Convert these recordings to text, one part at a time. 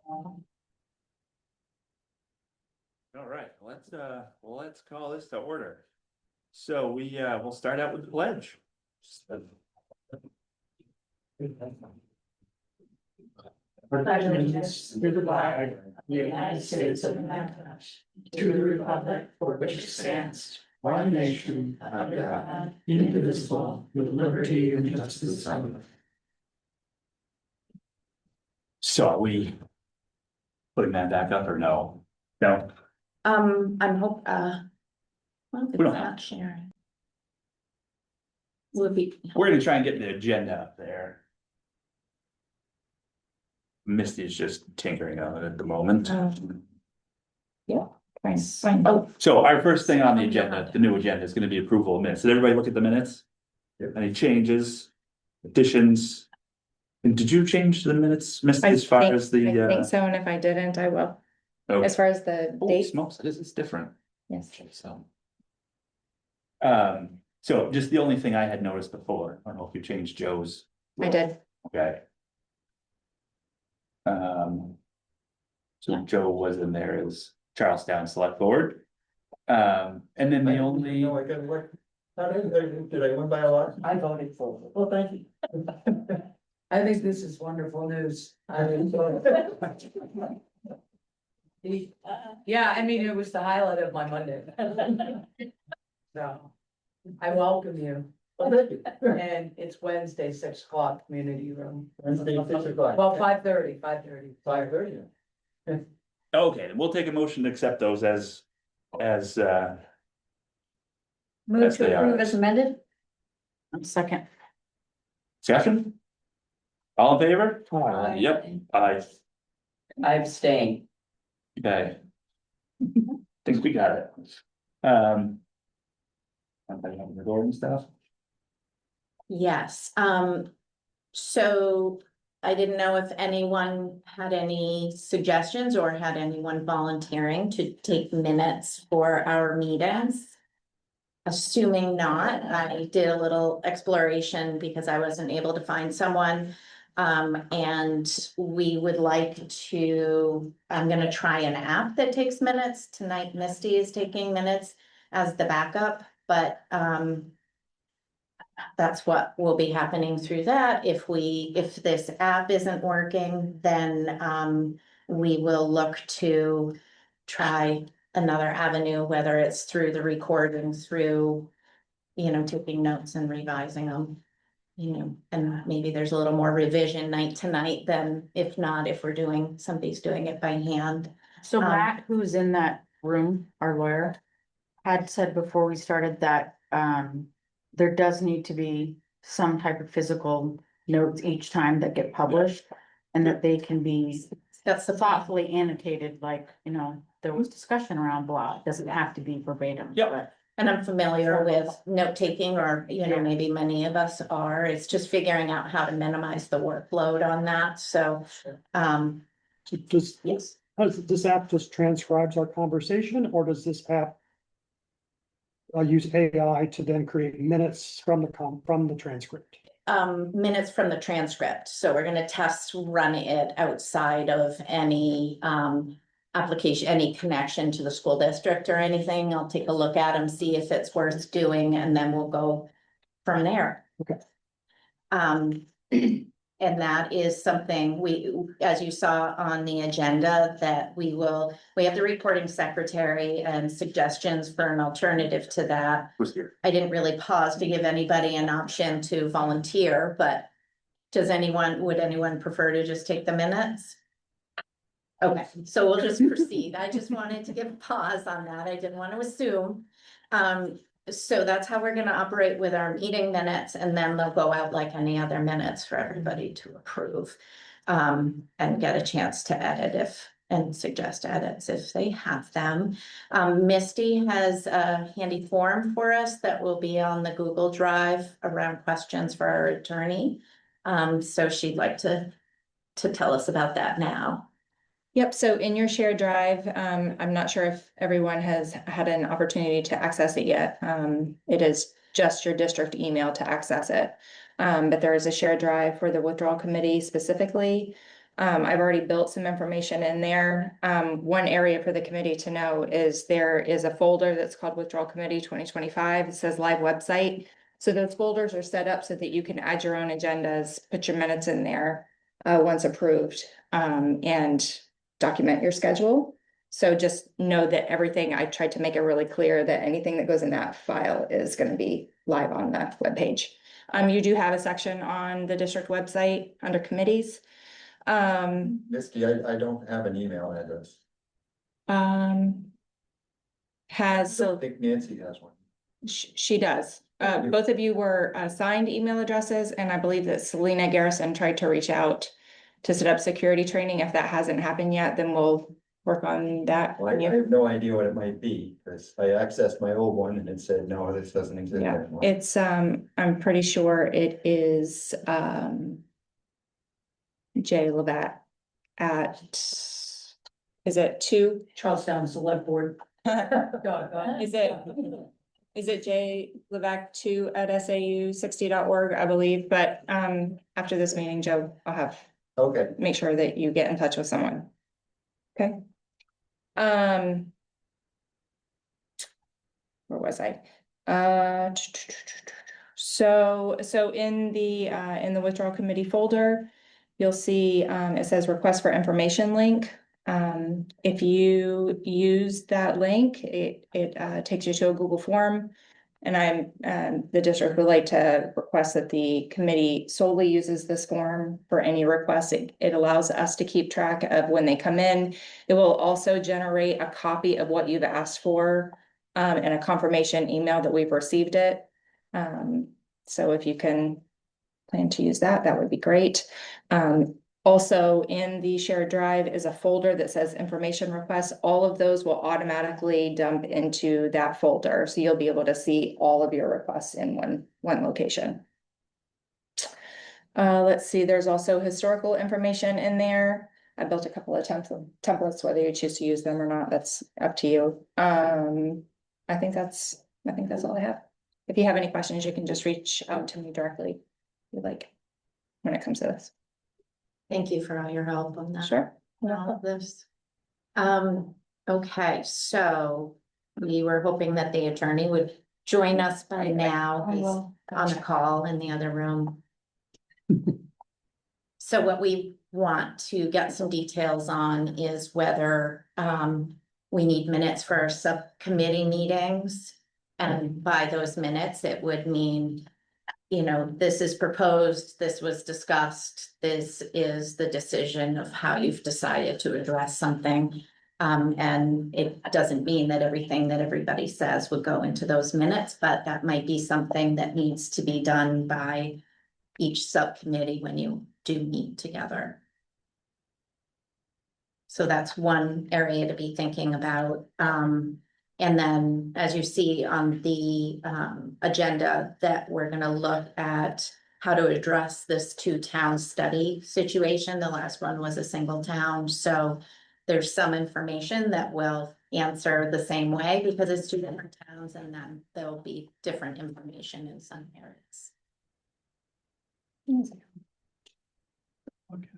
All right, let's call this to order. So we'll start out with the pledge. Pledge allegiance to the flag of the United States of America, to the republic for which it stands, one nation, under God, indivisible, with liberty and justice for all. So are we putting that back up or no? No, I'm We don't have- not sharing. Would be. we're gonna try and get the agenda up there. Misty's just tinkering on it at the moment. Fine. Oh, So our first thing on the agenda, the new agenda, is gonna be approval of minutes. Did everybody look at the minutes? Any changes, additions? And did you change the minutes, Misty, as far as I the think so, and if I didn't, I will. oh, As far as the holy date, smokes, this is different. yes. So just the only thing I had noticed before, I don't know if you changed Joe's. I did. Okay. So Joe was in there as Charlestown Select Board. And then the only, No, I got what? Did I win by a lot? I voted for it. well, thank you. I think this is wonderful news. Yeah, I mean, it was the highlight of my Monday. So, I welcome you. And it's Wednesday, 6 o'clock, community room. Wednesday, 6 o'clock. Well, 5:30. 5:30. okay, then we'll take a motion to accept those as Move Yes, they to are. approve as amended? Second. discussion. All in favor? Aye. Yep, aye, I abstain. okay. Think we got it. Anybody have the door and stuff? Yes, so I didn't know if anyone had any suggestions or had anyone volunteering to take minutes for our meetings. Assuming not, I did a little exploration because I wasn't able to find someone. And we would like to, I'm gonna try an app that takes minutes. Tonight Misty is taking minutes as the backup, but, that's what will be happening through that. If this app isn't working, then, we will look to try another avenue, whether it's through the recording, through, taking notes and revising them. And maybe there's a little more revision night to night than if not, if somebody's doing it by hand. So Matt, who's in that room, our lawyer, had said before we started that, there does need to be some type of physical notes each time that get published. And that they can be That's the thought. thoughtfully annotated, like, there was discussion around blah, it doesn't have to be verbatim. Yep. but- And I'm familiar with note taking, or, Yeah. maybe many of us are. It's just figuring out how to minimize the workload on that. So, Does, yes. does this app just transcribes our conversation, or does this app use AI to then create minutes from the transcript? Minutes from the transcript. So we're gonna test run it outside of any, application, any connection to the school district or anything. I'll take a look at them, see if it's worth doing, and then we'll go from there. Okay. And that is something as you saw on the agenda, that we have the reporting secretary and suggestions for an alternative to that. Who's here? I didn't really pause to give anybody an option to volunteer, but would anyone prefer to just take the minutes? Okay, so we'll just proceed. I just wanted to give a pause on that. I didn't want to assume. So that's how we're gonna operate with our meeting minutes, and then they'll go out like any other minutes for everybody to approve. And get a chance to edit and suggest edits if they have them. Misty has a handy form for us that will be on the Google Drive around questions for our attorney. So she'd like to tell us about that now. Yep, so in your shared drive, I'm not sure if everyone has had an opportunity to access it yet. It is just your district email to access it. But there is a shared drive for the withdrawal committee specifically. I've already built some information in there. One area for the committee to know is there is a folder that's called Withdrawal Committee 2025. It says live website. So those folders are set up so that you can add your own agendas, put your minutes in there once approved, and document your schedule. So just know that everything, I tried to make it really clear that anything that goes in that file is going to be live on the webpage. You do have a section on the district website under committees. Misty, I don't have an email address. Has, I so think Nancy has one. she does. Both of you were assigned email addresses, and I believe that Selena Garrison tried to reach out to set up security training. If that hasn't happened yet, then we'll work on that. Well, I have no idea what it might be, because I accessed my old one and it said, no, this doesn't exist Yeah, anymore. it's, I'm pretty sure it is, Jay Levat at, is it two? Charlestown Select Board. Is it Jay Levac 2 at SAU60.org, I believe, but after this meeting, Joe, I'll have, Okay, make sure that you get in touch with someone. Okay. Where was I? So in the withdrawal committee folder, you'll see it says request for information link. If you use that link, it takes you to a Google form. And the district would like to request that the committee solely uses this form for any requests. It allows us to keep track of when they come in. It will also generate a copy of what you've asked for, and a confirmation email that we've received it. So if you can plan to use that, that would be great. Also in the shared drive is a folder that says information requests. All of those will automatically dump into that folder. So you'll be able to see all of your requests in one location. Let's see, there's also historical information in there. I built a couple of templates, whether you choose to use them or not, that's up to you. I think that's all I have. If you have any questions, you can just reach out to me directly, if you'd like, when it comes to this. Thank you for all your help on that. Sure. On all of this. Okay, so we were hoping that the attorney would join us by now. He's on the call in the other room. So what we want to get some details on is whether we need minutes for our subcommittee meetings. And by those minutes, it would mean, you know, this is proposed, this was discussed, this is the decision of how you've decided to address something. And it doesn't mean that everything that everybody says would go into those minutes, but that might be something that needs to be done by each subcommittee when you do meet together. So that's one area to be thinking about. And then, as you see on the agenda, that we're going to look at how to address this 2-town study situation. The last one was a single town. So there's some information that will answer the same way because it's 2 different towns, and then there'll be different information in some areas. Okay.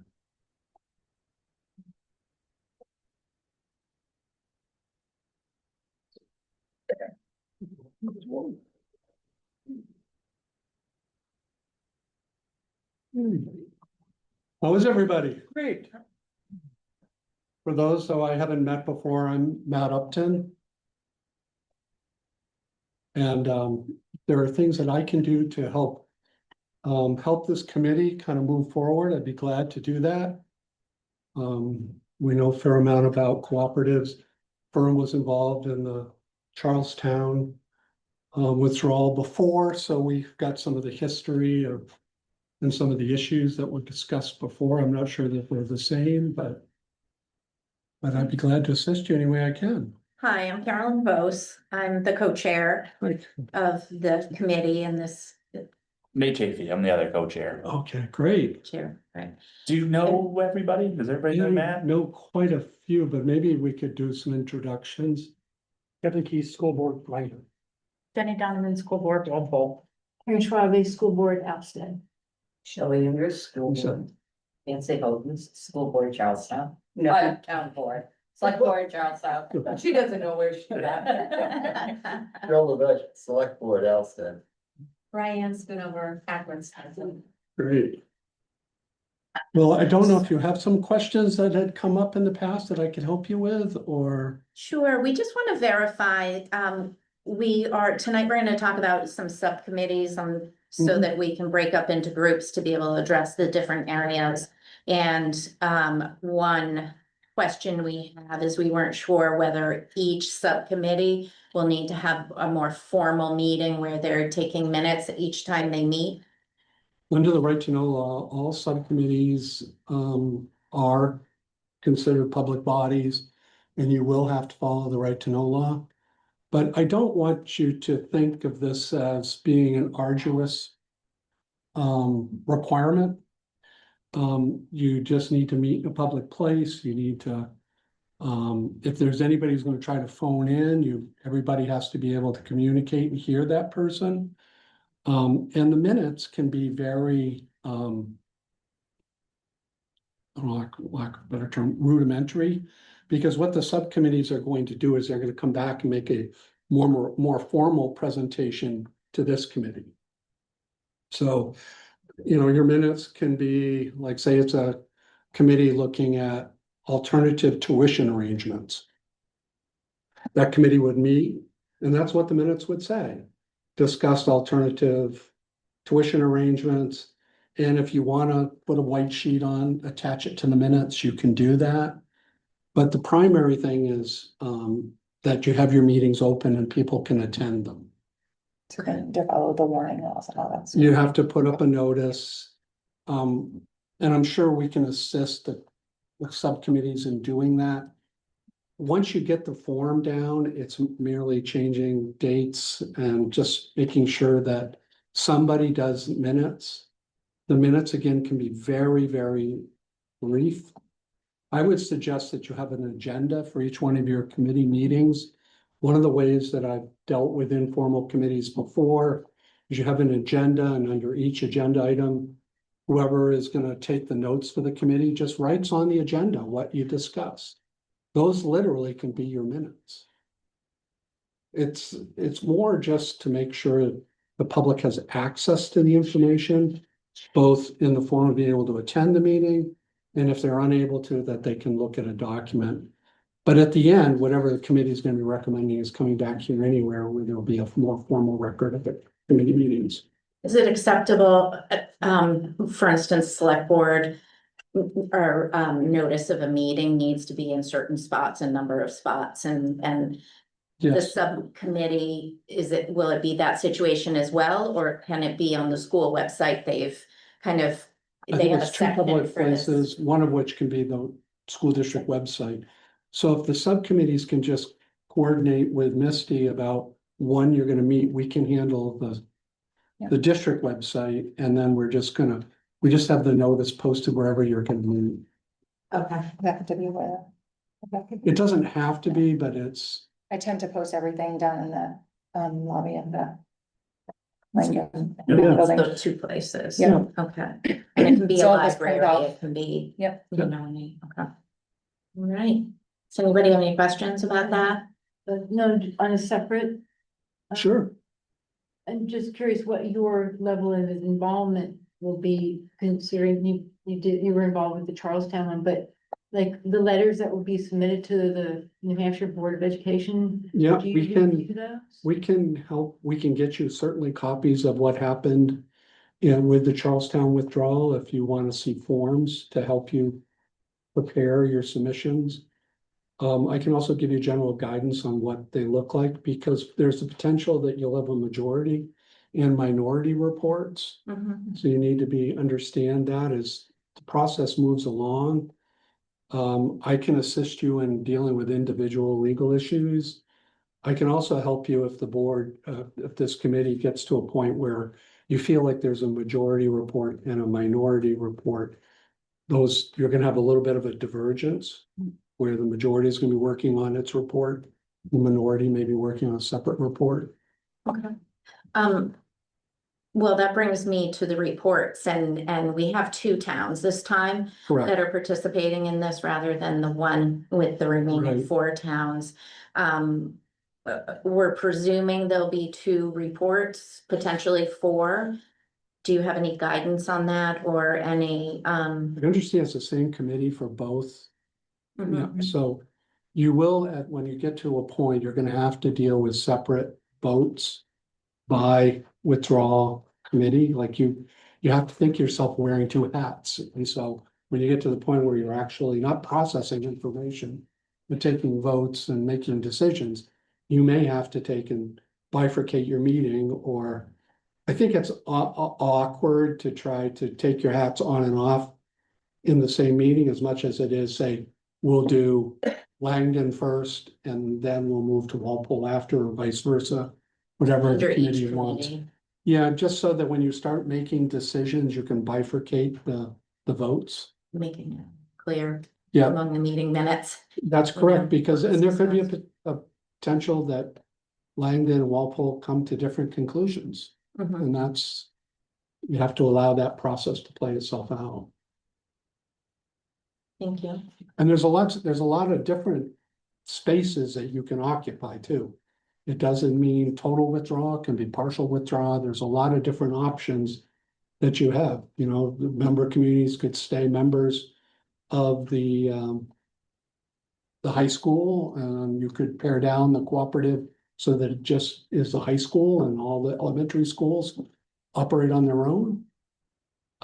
How is everybody? Great. For those who I haven't met before, I'm Matt Upton. And there are things that I can do to help this committee kind of move forward. I'd be glad to do that. We know a fair amount about cooperatives. Firm was involved in the Charlestown withdrawal before, so we've got some of the history of and some of the issues that were discussed before. I'm not sure that we're the same, but I'd be glad to assist you any way I can. Hi, I'm Carolyn Bose. I'm the co-chair Right. of the committee in this Nate Chafee, I'm the other co-chair. Okay, great. chair, right? Do you know everybody? Does everybody know I Matt? know quite a few, but maybe we could do some introductions. Kevin Keys, School Board Writer. Jenny Donovan, School Board, Walpole. Karen Schwabe, School Board, Alsted. Shelley Ingers, School So- Board. Nancy Holden's school board Charlestown. No. Town board, select board Charlestown. She doesn't know where she's at. Joe Levesque, select board, Alston. Ryan's been over Akron's. Great. Well, I don't know if you have some questions that had come up in the past that I could help you with, or, Sure, we just want to verify, tonight we're gonna talk about some subcommittees, so Mhm. that we can break up into groups to be able to address the different areas. And, one question we have is we weren't sure whether each subcommittee will need to have a more formal meeting where they're taking minutes each time they meet. under the right to know law, all subcommittees are considered public bodies, and you will have to follow the right to know law. But I don't want you to think of this as being an arduous requirement. You just need to meet in a public place. You need to, if there's anybody who's going to try to phone in, everybody has to be able to communicate and hear that person. And the minutes can be very, I don't know, lack of a better term, rudimentary. Because what the subcommittees are going to do is they're going to come back and make a more formal presentation to this committee. So, your minutes can be, like, say it's a committee looking at alternative tuition arrangements. That committee would meet, and that's what the minutes would say. Discussed alternative tuition arrangements. And if you want to put a white sheet on, attach it to the minutes, you can do that. But the primary thing is that you have your meetings open and people can attend them. To follow the warning laws and all that. stuff. You have to put up a notice. And I'm sure we can assist the subcommittees in doing that. Once you get the form down, it's merely changing dates and just making sure that somebody does minutes. The minutes, again, can be very, very brief. I would suggest that you have an agenda for each one of your committee meetings. One of the ways that I've dealt with informal committees before is you have an agenda, and under each agenda item, whoever is going to take the notes for the committee just writes on the agenda what you discussed. Those literally can be your minutes. It's more just to make sure the public has access to the information, both in the form of being able to attend the meeting, and if they're unable to, that they can look at a document. But at the end, whatever the committee is going to be recommending is coming back here anywhere where there'll be a more formal record of the committee meetings. Is it acceptable, for instance, select board or notice of a meeting needs to be in certain spots, a number of spots, and the Yes, subcommittee, will it be that situation as well, or can it be on the school website? They've kind of, I they think have a it's two section public for this. places, one of which can be the school district website. So if the subcommittees can just coordinate with Misty about when you're gonna meet, we can handle the district website, and then we just have the notice posted wherever you're gonna meet. Okay. That to be aware. It doesn't have to be, but it's, I tend to post everything down in the lobby of the. Yeah. That's those two places. Yeah. Okay, and it can be a So I'll just print library, off. it can be. Yep. You know, okay. All right, does anybody have any questions about that? No, on a separate, sure. I'm just curious what your level of involvement will be, considering you were involved with the Charlestown one, but like the letters that will be submitted to the New Hampshire Board of Education. Yeah, do you we can, review those? we can help, we can get you certainly copies of what happened with the Charlestown withdrawal, if you want to see forms to help you prepare your submissions. I can also give you general guidance on what they look like, because there's the potential that you'll have a majority and minority reports. Mhm. So you need to understand that as the process moves along. I can assist you in dealing with individual legal issues. I can also help you if the board, if this committee gets to a point where you feel like there's a majority report and a minority report. You're gonna have a little bit of a divergence where the majority is gonna be working on its report. The minority may be working on a separate report. Okay. Well, that brings me to the reports and we have two towns this time that Correct. are participating in this rather than the one with the remaining Right. four towns. We're presuming there'll be two reports, potentially four. Do you have any guidance on that or any, I understand it's the same committee for both. mhm. Yeah, so you will, when you get to a point, you're gonna have to deal with separate votes by withdrawal committee, like you have to think yourself wearing two hats. And so when you get to the point where you're actually not processing information, but taking votes and making decisions, you may have to take and bifurcate your meeting, or I think it's awkward to try to take your hats on and off in the same meeting as much as it is, say, we'll do Langdon first and then we'll move to Walpole after, or vice versa, whatever Under the each committee wants. committee. Yeah, just so that when you start making decisions, you can bifurcate the votes. Making it clear Yeah, among the meeting minutes. that's Yeah, correct, because, and there could be discussed. a potential that Langdon and Walpole come to different conclusions, Mhm. and that's, you have to allow that process to play itself out. Thank you. And there's a lot of different spaces that you can occupy too. It doesn't mean total withdrawal, it can be partial withdrawal. There's a lot of different options that you have, you know, the member communities could stay members of the high school, and you could pare down the cooperative so that it just is the high school and all the elementary schools operate on their own.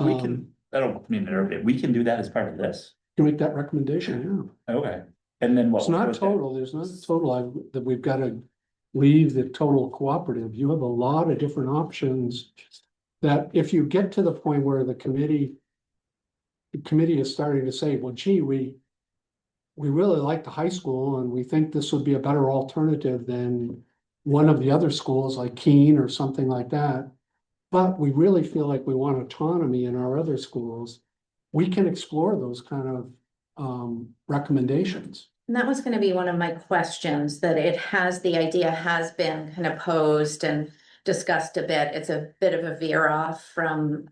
We can, I don't mean to interrupt you, we can do that as part of this. You make that recommendation, yeah. Okay, and then what? It's not total, there's not a total, that we've got to leave the total cooperative. You have a lot of different options that if you get to the point where the committee is starting to say, well, gee, we really like the high school and we think this would be a better alternative than one of the other schools like Keene or something like that. But we really feel like we want autonomy in our other schools. We can explore those kind of recommendations. And that was gonna be one of my questions, that the idea has been kind of posed and discussed a bit. It's a bit of a veer off from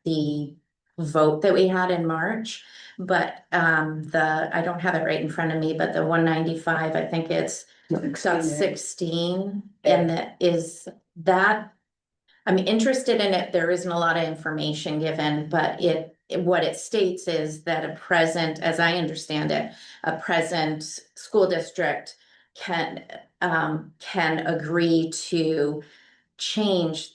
the vote that we had in March. But I don't have it right in front of me, but the 195, I think it's sub 16. And I'm interested in it. There isn't a lot of information given, but what it states is that as I understand it, a present school district can agree to change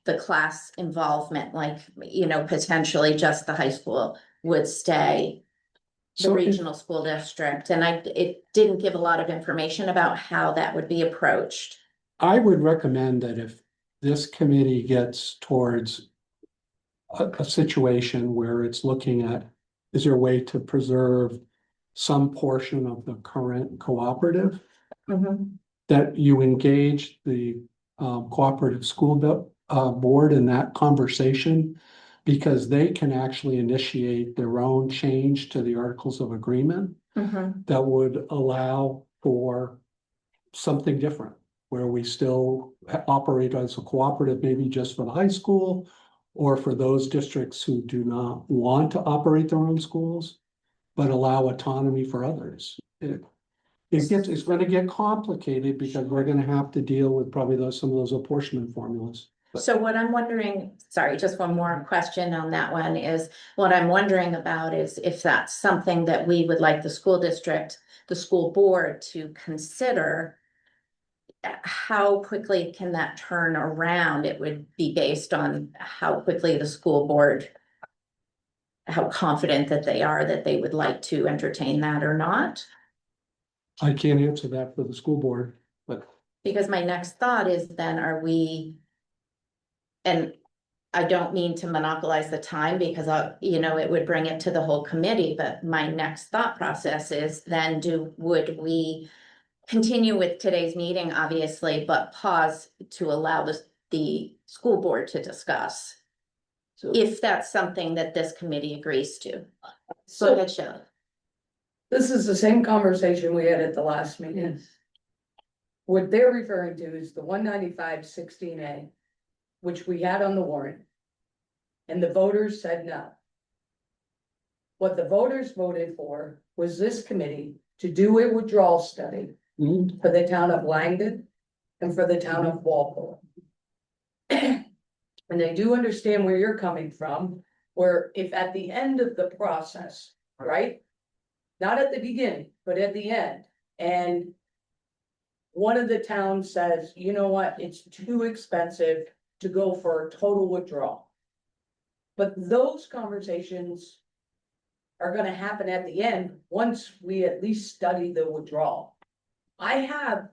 the class involvement, like, you know, potentially just the high school would stay the So regional school district. And it didn't give a lot of information about how that would be approached. I would recommend that if this committee gets towards a situation where it's looking at, is there a way to preserve some portion of the current cooperative, that you engage the cooperative school board in that conversation, because they can actually initiate their own change to the articles of agreement that would allow for something different, where we still operate as a cooperative, maybe just for the high school, or for those districts who do not want to operate their own schools, but allow autonomy for others. It's gonna get complicated because we're gonna have to deal with probably some of those apportionment formulas. So what I'm wondering, sorry, just one more question on that one is, what I'm wondering about is if that's something that we would like the school district, the school board to consider. How quickly can that turn around? It would be based on how quickly the school board, how confident that they are that they would like to entertain that or not. I can't answer that for the school board, but Because my next thought is then and I don't mean to monopolize the time because it would bring it to the whole committee, but my next thought process is then would we continue with today's meeting, obviously, but pause to allow the school board to discuss. If that's something that this committee agrees to. Go So ahead, Shelley. this is the same conversation we had at the last meeting. What they're referring to is the 195-16A. which we had on the warrant. And the voters said no. What the voters voted for was this committee to do a withdrawal study Mhm. for the town of Langdon and for the town of Walpole. And I do understand where you're coming from, where if at the end of the process, right? Not at the beginning, but at the end, and one of the towns says, you know what, it's too expensive to go for a total withdrawal. But those conversations are gonna happen at the end, once we at least study the withdrawal. I have,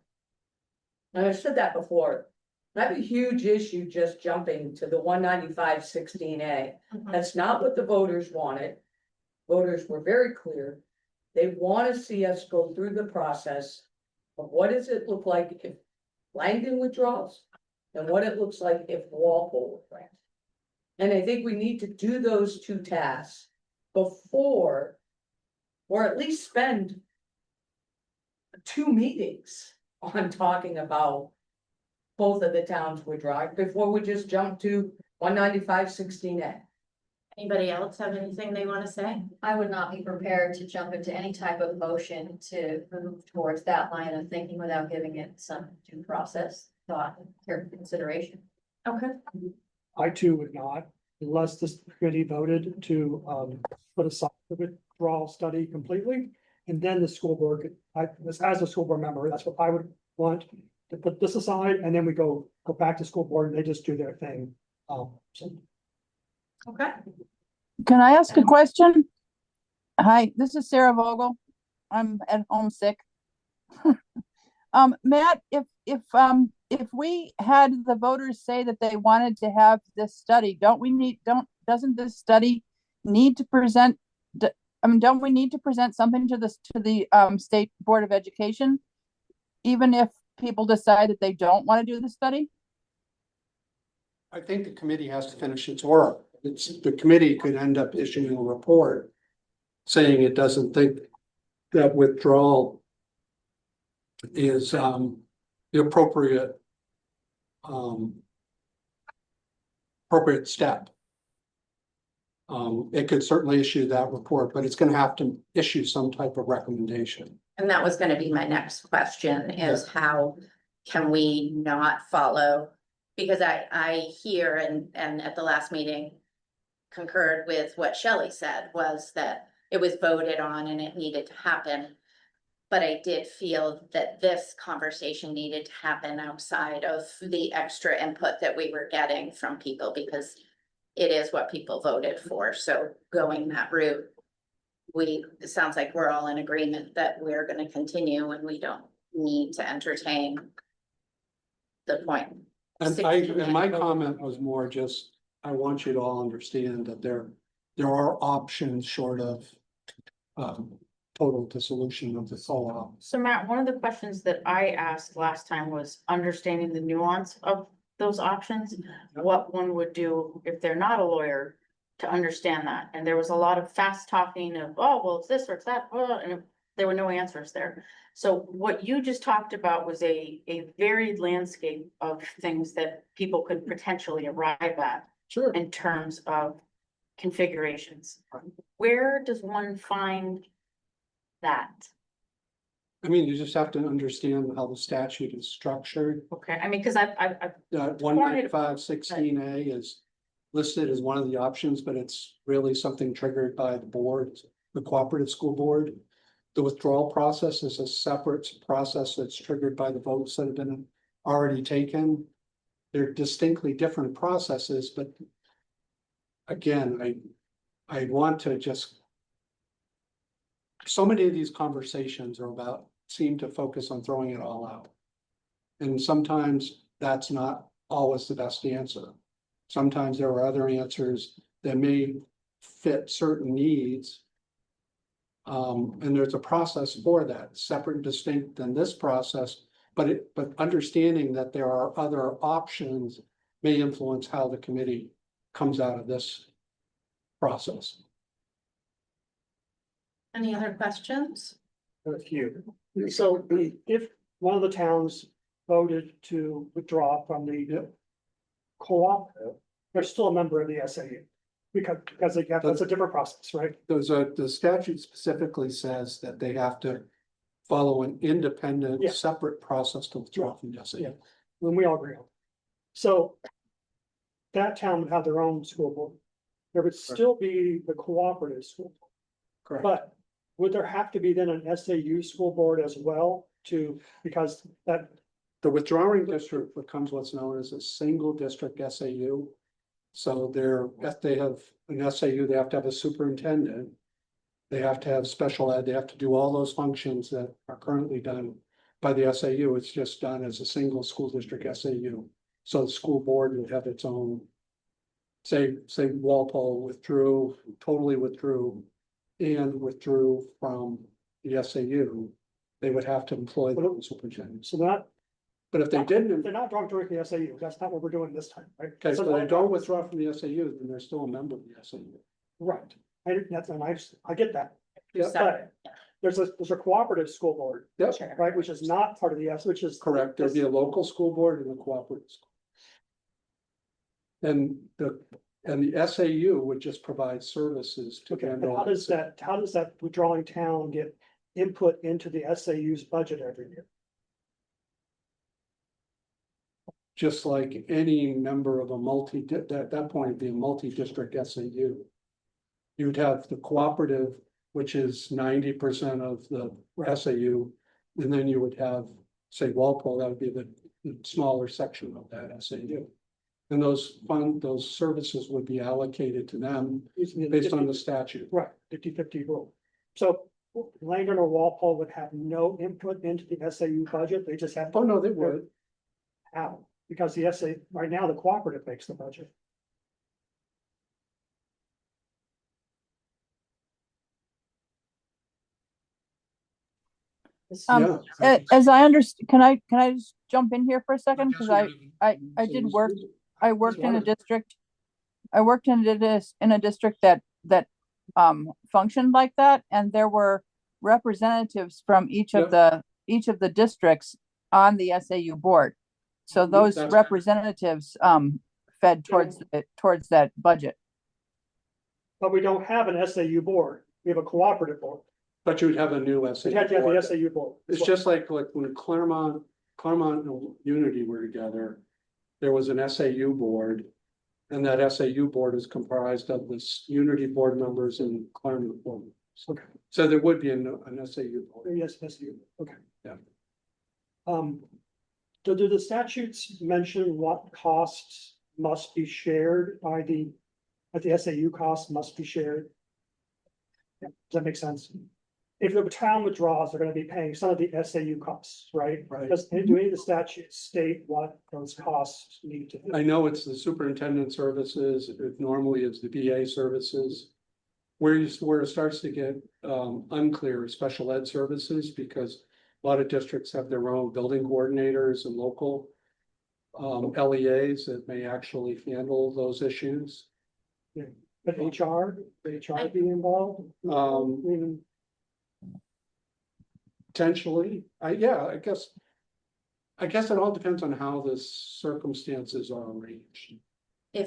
and I've said that before, I have a huge issue just jumping to the 195-16A. That's not what the voters wanted. Voters were very clear. They want to see us go through the process of what does it look like if Langdon withdraws and what it looks like if Walpole withdraws. And I think we need to do those two tasks before, or at least spend 2 meetings on talking about both of the towns withdrawing before we just jump to 195-16A. Anybody else have anything they wanna say? I would not be prepared to jump into any type of motion to move towards that line of thinking without giving it some due process, thought, and careful consideration. Okay. I too would not, unless this committee voted to put aside the withdrawal study completely. And then the school board, as a school board member, that's what I would want, to put this aside, and then we go back to school board and they just do their thing. So Okay. Can I ask a question? Hi, this is Sarah Vogel. I'm at home sick. Matt, if we had the voters say that they wanted to have this study, doesn't this study need to present? Don't we need to present something to the State Board of Education? Even if people decide that they don't want to do the study? I think the committee has to finish its work. The committee could end up issuing a report saying it doesn't think that withdrawal is the appropriate step. It could certainly issue that report, but it's gonna have to issue some type of recommendation. And that was gonna be my next question, is how can we not follow? Because I hear and at the last meeting concurred with what Shelley said, was that it was voted on and it needed to happen. But I did feel that this conversation needed to happen outside of the extra input that we were getting from people, because it is what people voted for. So going that route, it sounds like we're all in agreement that we're gonna continue and we don't need to entertain the point. And my comment was more just, I want you to all understand that there are options short of total dissolution of the SAU. So Matt, one of the questions that I asked last time was understanding the nuance of those options. What one would do if they're not a lawyer to understand that. And there was a lot of fast talking of, oh, well, it's this or it's that, and there were no answers there. So what you just talked about was a varied landscape of things that people could potentially arrive at. Sure. In terms of configurations. Where does one find that? I mean, you just have to understand how the statute is structured. Okay, I mean, because I've 195-16A is listed as one of the options, but it's really something triggered by the board, the cooperative school board. The withdrawal process is a separate process that's triggered by the votes that have been already taken. They're distinctly different processes, but again, I want to just, so many of these conversations seem to focus on throwing it all out. And sometimes that's not always the best answer. Sometimes there are other answers that may fit certain needs. And there's a process for that, separate and distinct than this process, but understanding that there are other options may influence how the committee comes out of this process. Any other questions? a few. So if one of the towns voted to withdraw from the cooperative, they're still a member of the SAU. Because that's a different process, right? The statute specifically says that they have to follow an independent, Yeah. separate process to withdraw from the SAU. Yeah. When we all agree on. So that town would have their own school board. There would still be the cooperative school. Correct. But would there have to be then an SAU school board as well because that, The withdrawing district becomes what's known as a single district SAU. So if they have an SAU, they have to have a superintendent. They have to have special ed, they have to do all those functions that are currently done by the SAU. It's just done as a single school district SAU. So the school board would have its own. Say Walpole totally withdrew from the SAU. They would have to employ their own superintendent. so that, But if they didn't, they're not drawing directly the SAU. That's not what we're doing this time, right? okay, so they don't withdraw from the SAU, then they're still a member of the SAU. Right. I get that. Yeah. But there's a cooperative school board, Yep, Sure. right, which is not part of the which is. correct. There'd be a local school board and a cooperative school. And the SAU would just provide services to. Okay, but how does that withdrawing town get input into the SAU's budget every year? Just like any member of at that point, it'd be a multi-district SAU. You'd have the cooperative, which is 90% of the SAU, and then you would have, say, Walpole, that would be the smaller section of that SAU. And those services would be allocated to them based on the statute. Right, 50-50 rule. So Langdon or Walpole would have no input into the SAU budget, they just have. Oh, no, they would. How? Because the right now, the cooperative makes the budget. Yeah. As I understand, can I just jump in here for a second? Because I did work, I worked in a district. I worked in a district that functioned like that, and there were representatives from each of the districts on the SAU board. So those representatives fed towards that budget. But we don't have an SAU board, we have a cooperative board. But you would have a new SAU. We had to have board. the SAU board. It's just like when Claremont and Unity were together, there was an SAU board. And that SAU board is comprised of this Unity board members and Claremont board members. Okay. So there would be an SAU board. Yes, SAU, okay. Yeah. Do the statutes mention what costs must be shared at the SAU costs must be shared? Yeah, does that make sense? If the town withdraws, they're gonna be paying some of the SAU costs, right? Right. Does any of the statutes state what those costs need to be? I know it's the superintendent services, it normally is the BA services. Where it starts to get unclear is special ed services, because a lot of districts have their own building coordinators and local LEAs that may actually handle those issues. But HR be involved? Potentially, I guess it all depends on how the circumstances are arranged.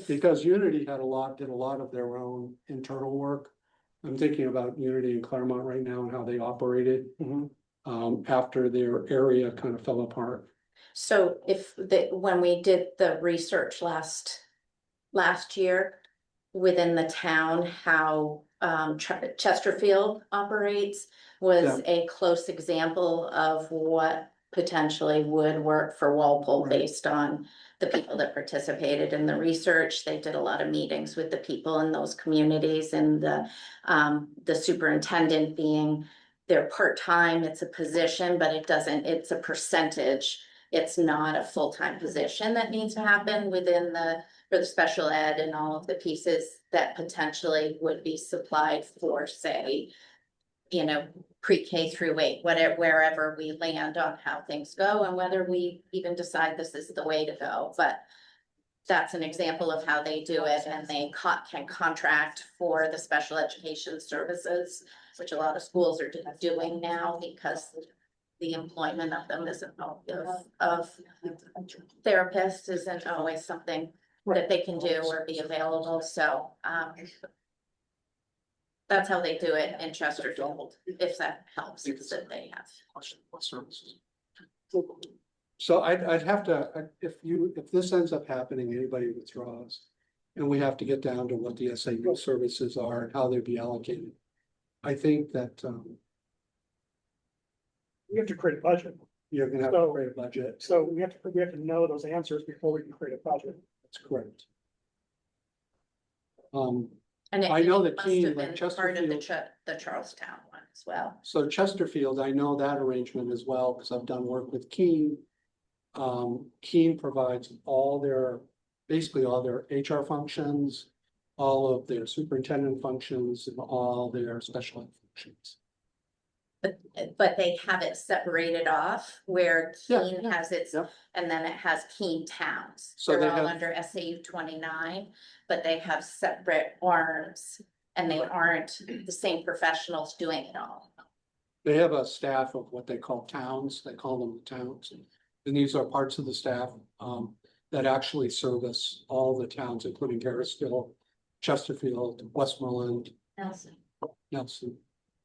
Because Unity did a lot of their own internal work. I'm thinking about Unity and Claremont right now and how they operated. After their area kind of fell apart. So when we did the research last year within the town, how Chesterfield operates was a close example of what potentially would work for Walpole based on the people that participated in the research. They did a lot of meetings with the people in those communities, and the superintendent being they're part-time, it's a position, but it's a percentage. It's not a full-time position that needs to happen within for the special ed and all of the pieces that potentially would be supplied for, say, pre-K through 8, wherever we land on how things go and whether we even decide this is the way to go. But that's an example of how they do it, and they can contract for the special education services, which a lot of schools are doing now because the employment of them isn't of therapists isn't always something that they can do or be available, so, that's how they do it in Chesterfield, if that helps, is that they have. So I'd have to, if this ends up happening, anybody withdraws. And we have to get down to what the SAU services are and how they'd be allocated. I think that, We have to create a budget, you're gonna have to create a budget. so we have to know those answers before we can create a budget. That's correct. And it I know it that must have Keene, been like part of Chesterfield. the Charlestown one as well. So Chesterfield, I know that arrangement as well, because I've done work with Keene. Keene provides basically all their HR functions, all of their superintendent functions, and all their special ed functions. But they have it separated off where Yeah, Keene has its, yeah. and then it has Keene Towns. So They're they all have- under SAU 29, but they have separate arms. And they aren't the same professionals doing it all. They have a staff of what they call towns, they call them towns. And these are parts of the staff that actually service all the towns, including Harrisville, Chesterfield, Westmoreland, Nelson. Nelson.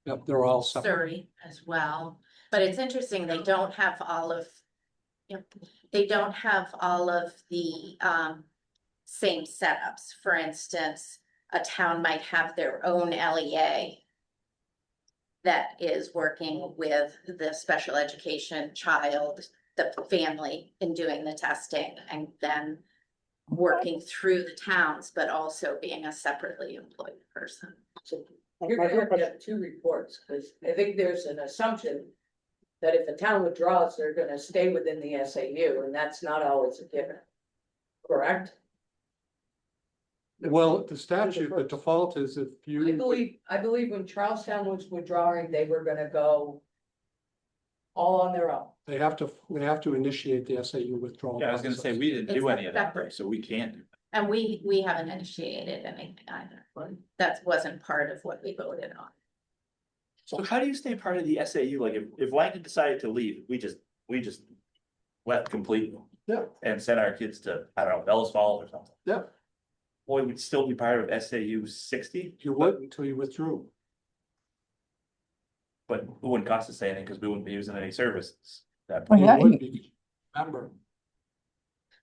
Yep, they're all separate. Surrey as well, but it's interesting, they don't have all of. They don't have all of the same setups, for instance, a town might have their own LEA. That is working with the special education child, the family in doing the testing and then. Working through the towns, but also being a separately employed person. You're gonna have to have two reports, because I think there's an assumption that if the town withdraws, they're gonna stay within the SAU, and that's not always a given. Correct? Well, the statute, the default is if I believe when Charlestown was withdrawing, they were gonna go all on their own. they have to initiate the SAU withdrawal. Yeah, I was gonna say, process. we didn't do It's any of that, separate. so we can't do that. And we haven't initiated anything either. That wasn't part of what we voted on. So how do you stay part of the SAU? Like if Langdon decided to leave, we just left completely. Yeah. And sent our kids to, I don't know, Bellas Falls or something. Yeah, Well, we would still be part of SAU60, you would until you withdrew. but it wouldn't cost us anything because we wouldn't be using any services. That Well, You yeah, would be, remember,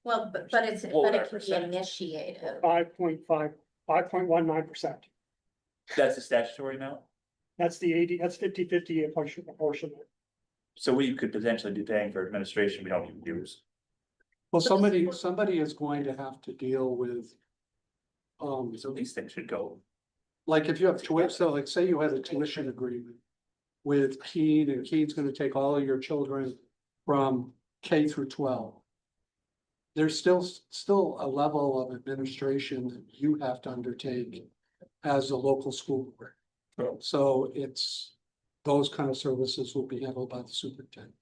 Well, but it's, What but was it our can be percentage? initiated. 5.19%. That's the statutory amount. That's that's 50/50 apportionment. So we could potentially be paying for administration we don't even use. well, somebody is going to have to deal with. So these things should go. Like if you have tuition, so like say you had a tuition agreement. With Keene, and Keene's gonna take all of your children from K through 12. There's still a level of administration that you have to undertake as a local school board. Sure. So those kind of services will be handled by the superintendent.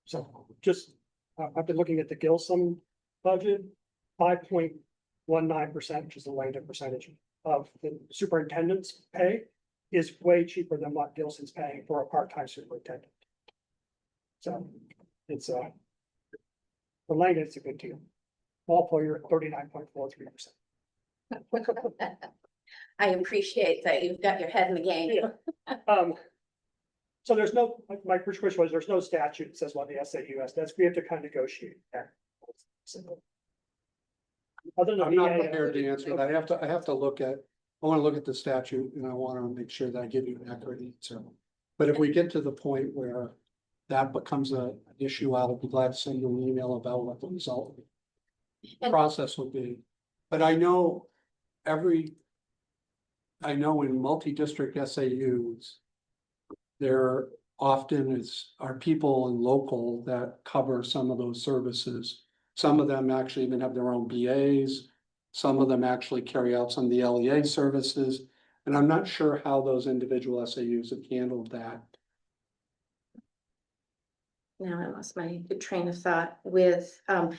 So just, I've been looking at the Gilsum budget, 5.19%, which is the Langdon percentage of the superintendent's pay. Is way cheaper than what Gilson's paying for a part-time superintendent. So it's for Langdon, it's a good deal. Walpole, you're at 39.43%. I appreciate that you've got your head in the game. So there's no, my first question was, there's no statute that says what the SAU has, we have to kind of negotiate that. So, other than I'm not EA, prepared to answer that. I have to look at, I wanna look at the statute and I wanna make sure that I give you an accurate answer. But if we get to the point where that becomes an issue, I'll be glad to send you an email about what the result And- process would be. But I know in multi-district SAUs, there often are people in local that cover some of those services. Some of them actually even have their own BAs. Some of them actually carry out some of the LEA services. And I'm not sure how those individual SAUs have handled that. Now I lost my train of thought with, and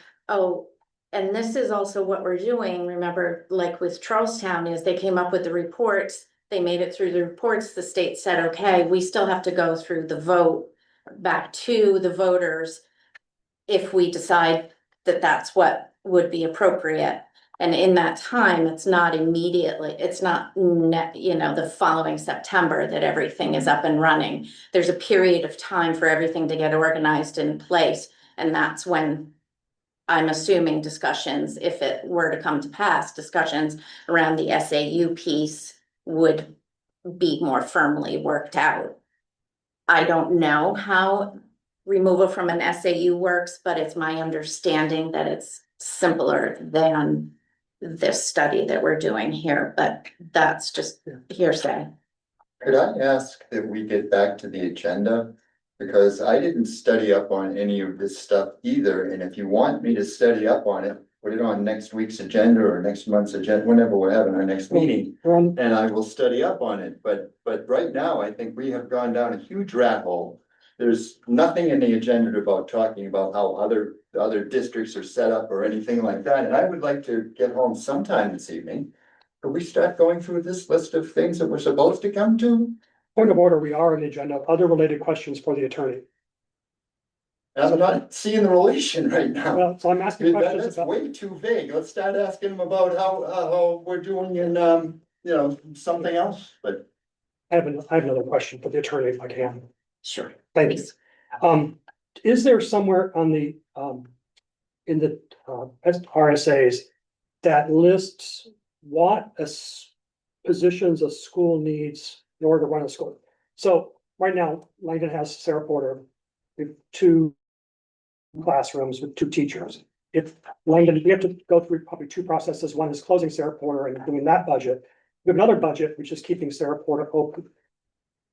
this is also what we're doing, remember, like with Charlestown is they came up with the reports. They made it through the reports, the state said, okay, we still have to go through the vote back to the voters. If we decide that that's what would be appropriate, And in that time, it's not immediately, it's not, the following September that everything is up and running. There's a period of time for everything to get organized in place, and that's when I'm assuming discussions, if it were to come to pass, discussions around the SAU piece would be more firmly worked out. I don't know how removal from an SAU works, but it's my understanding that it's simpler than this study that we're doing here, but that's just hearsay. Could I ask that we get back to the agenda? Because I didn't study up on any of this stuff either, and if you want me to study up on it, put it on next week's agenda or next month's agenda, whenever we're having our next meeting. And I will study up on it, but right now, I think we have gone down a huge rat hole. There's nothing in the agenda about talking about how other districts are set up or anything like that, and I would like to get home sometime this evening. Could we start going through this list of things that we're supposed to come to? Point of order, we are on the agenda, other related questions for the attorney. I'm not seeing the relation right now. Well, so I'm asking questions That's about, way too vague. Let's start asking them about how we're doing in, something else, but. I have another question for the attorney if I can. Sure. Thank you. Is there somewhere on the, in the, RSAs that lists what positions a school needs in order to run a school? So right now, Langdon has Sarah Porter, with 2 classrooms with 2 teachers. If Langdon, we have to go through probably 2 processes. One is closing Sarah Porter and doing that budget. We have another budget, which is keeping Sarah Porter open.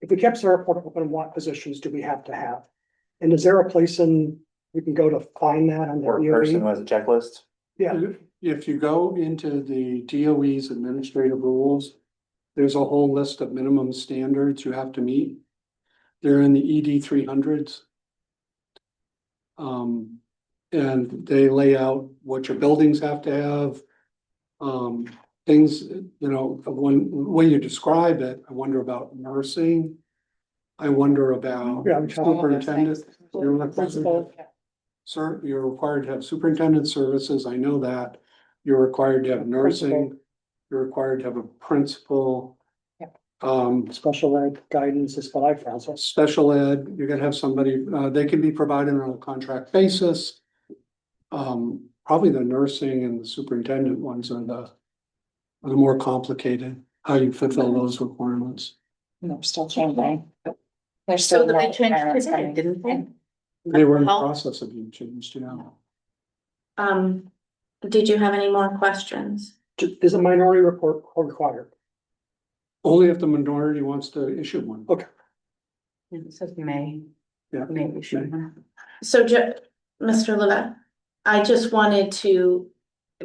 If we kept Sarah Porter open, what positions do we have to have? And is there a place we can go to find that on the Or a person who DOE? has a checklist. Yeah, If you go into the DOE's administrative rules, there's a whole list of minimum standards you have to meet. They're in the ED 300s. And they lay out what your buildings have to have. Things, when you describe it, I wonder about nursing. I wonder about Yeah, I'm sure. superintendent. Principal. Sir, you're required to have superintendent services, I know that. You're required to have nursing, you're required to have a principal. Special ed guidance is what I found. So Special ed, you're gonna have somebody, they can be provided on a contract basis. Probably the nursing and the superintendent ones are the more complicated, how you fulfill those requirements. They're still changing. They're So still. they more changed requirements today, coming. didn't they? They were in the Health. process of being changed, Did you have any more questions? is a minority report required? Only if the minority wants to issue one. Okay. It says May. Yeah. May we should. So, Mr. Levesque, I just wanted to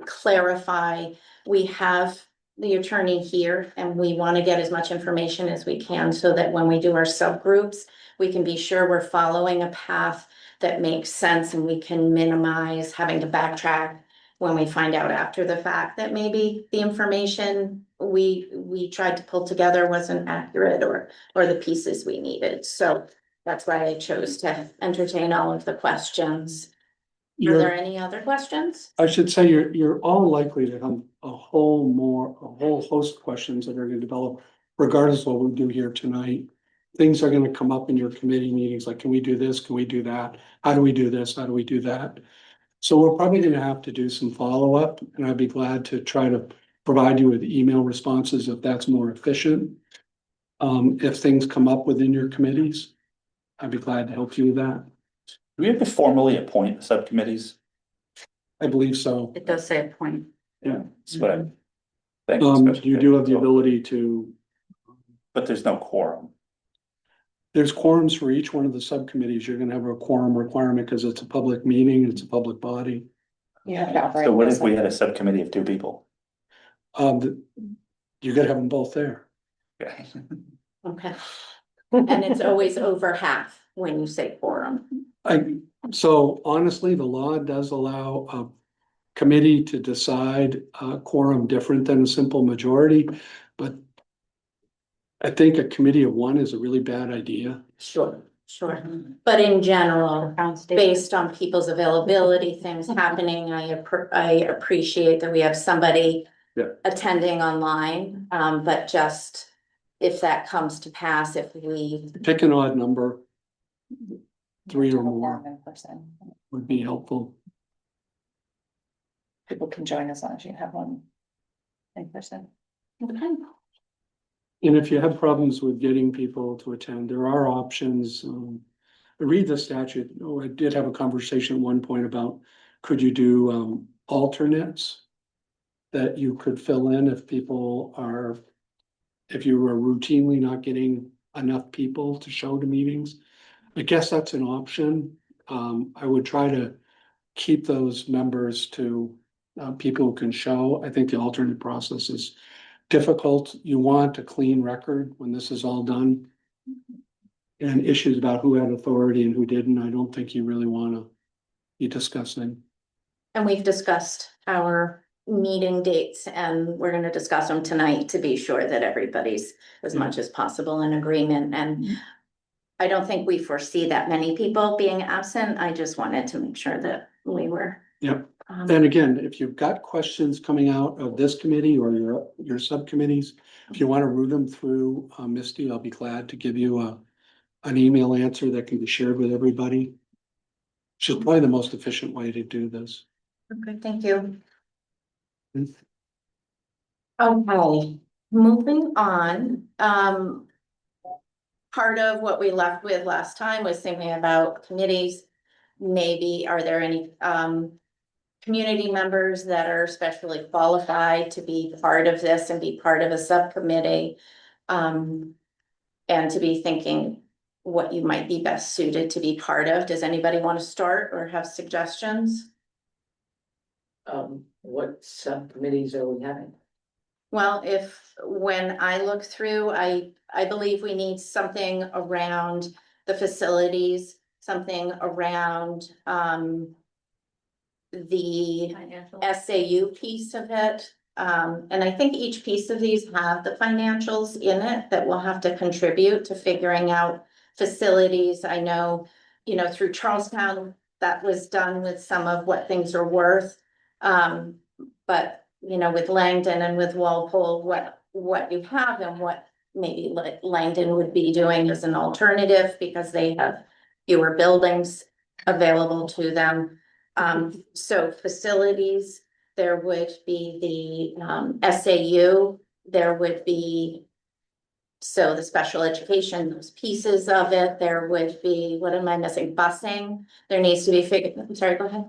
clarify, we have the attorney here and we want to get as much information as we can so that when we do our subgroups, we can be sure we're following a path that makes sense and we can minimize having to backtrack when we find out after the fact that maybe the information we tried to pull together wasn't accurate or the pieces we needed. So that's why I chose to entertain all of the questions. Are there any other questions? I should say you're all likely to have a whole host of questions that are gonna develop regardless of what we do here tonight. Things are gonna come up in your committee meetings, like, can we do this? Can we do that? How do we do this? How do we do that? So we're probably gonna have to do some follow-up, and I'd be glad to try to provide you with email responses if that's more efficient. If things come up within your committees, I'd be glad to help you with that. Do we have to formally appoint subcommittees? I believe so. It does say appoint. Yeah, that's what I think. You do have the ability to, But there's no quorum. there's quorums for each one of the subcommittees. You're gonna have a quorum requirement because it's a public meeting, it's a public body. Yeah. So what if we had a subcommittee of 2 people? You gotta have them both there. Okay. Okay. And it's always over half when you say quorum. So honestly, the law does allow a committee to decide a quorum different than a simple majority, but I think a committee of 1 is a really bad idea. Sure. Sure, but in general, Based based on people's availability, things happening, I appreciate that we have somebody Yeah. attending online, but just if that comes to pass, if we, Pick an odd number. 3 or more would be helpful. People can join as long as you have one in person. And if you have problems with getting people to attend, there are options. I read the statute. Oh, I did have a conversation at one point about, could you do alternates? That you could fill in if people are, if you were routinely not getting enough people to show to meetings. I guess that's an option. I would try to keep those members to people who can show. I think the alternate process is difficult. You want a clean record when this is all done. And issues about who had authority and who didn't, I don't think you really want to be discussing. and we've discussed our meeting dates, and we're gonna discuss them tonight to be sure that everybody's as much as possible in agreement, and I don't think we foresee that many people being absent. I just wanted to make sure that we were. Yep. And again, if you've got questions coming out of this committee or your subcommittees, if you want to route them through Misty, I'll be glad to give you an email answer that can be shared with everybody. Which is probably the most efficient way to do this. Okay, thank you. Mm. Okay, moving on, part of what we left with last time was thinking about committees. Maybe are there any, community members that are especially qualified to be part of this and be part of a subcommittee? And to be thinking what you might be best suited to be part of. Does anybody want to start or have suggestions? What subcommittees are we having? Well, when I look through, I believe we need something around the facilities, something around, the Financial. SAU piece of it. And I think each piece of these have the financials in it that will have to contribute to figuring out facilities. I know, through Charlestown, that was done with some of what things are worth. But, with Langdon and with Walpole, what you have and what maybe Langdon would be doing as an alternative because they have fewer buildings available to them. So facilities, there would be the SAU, there would be, so the special education, those pieces of it, there would be, what am I missing, busing, there needs to be I'm sorry, go ahead.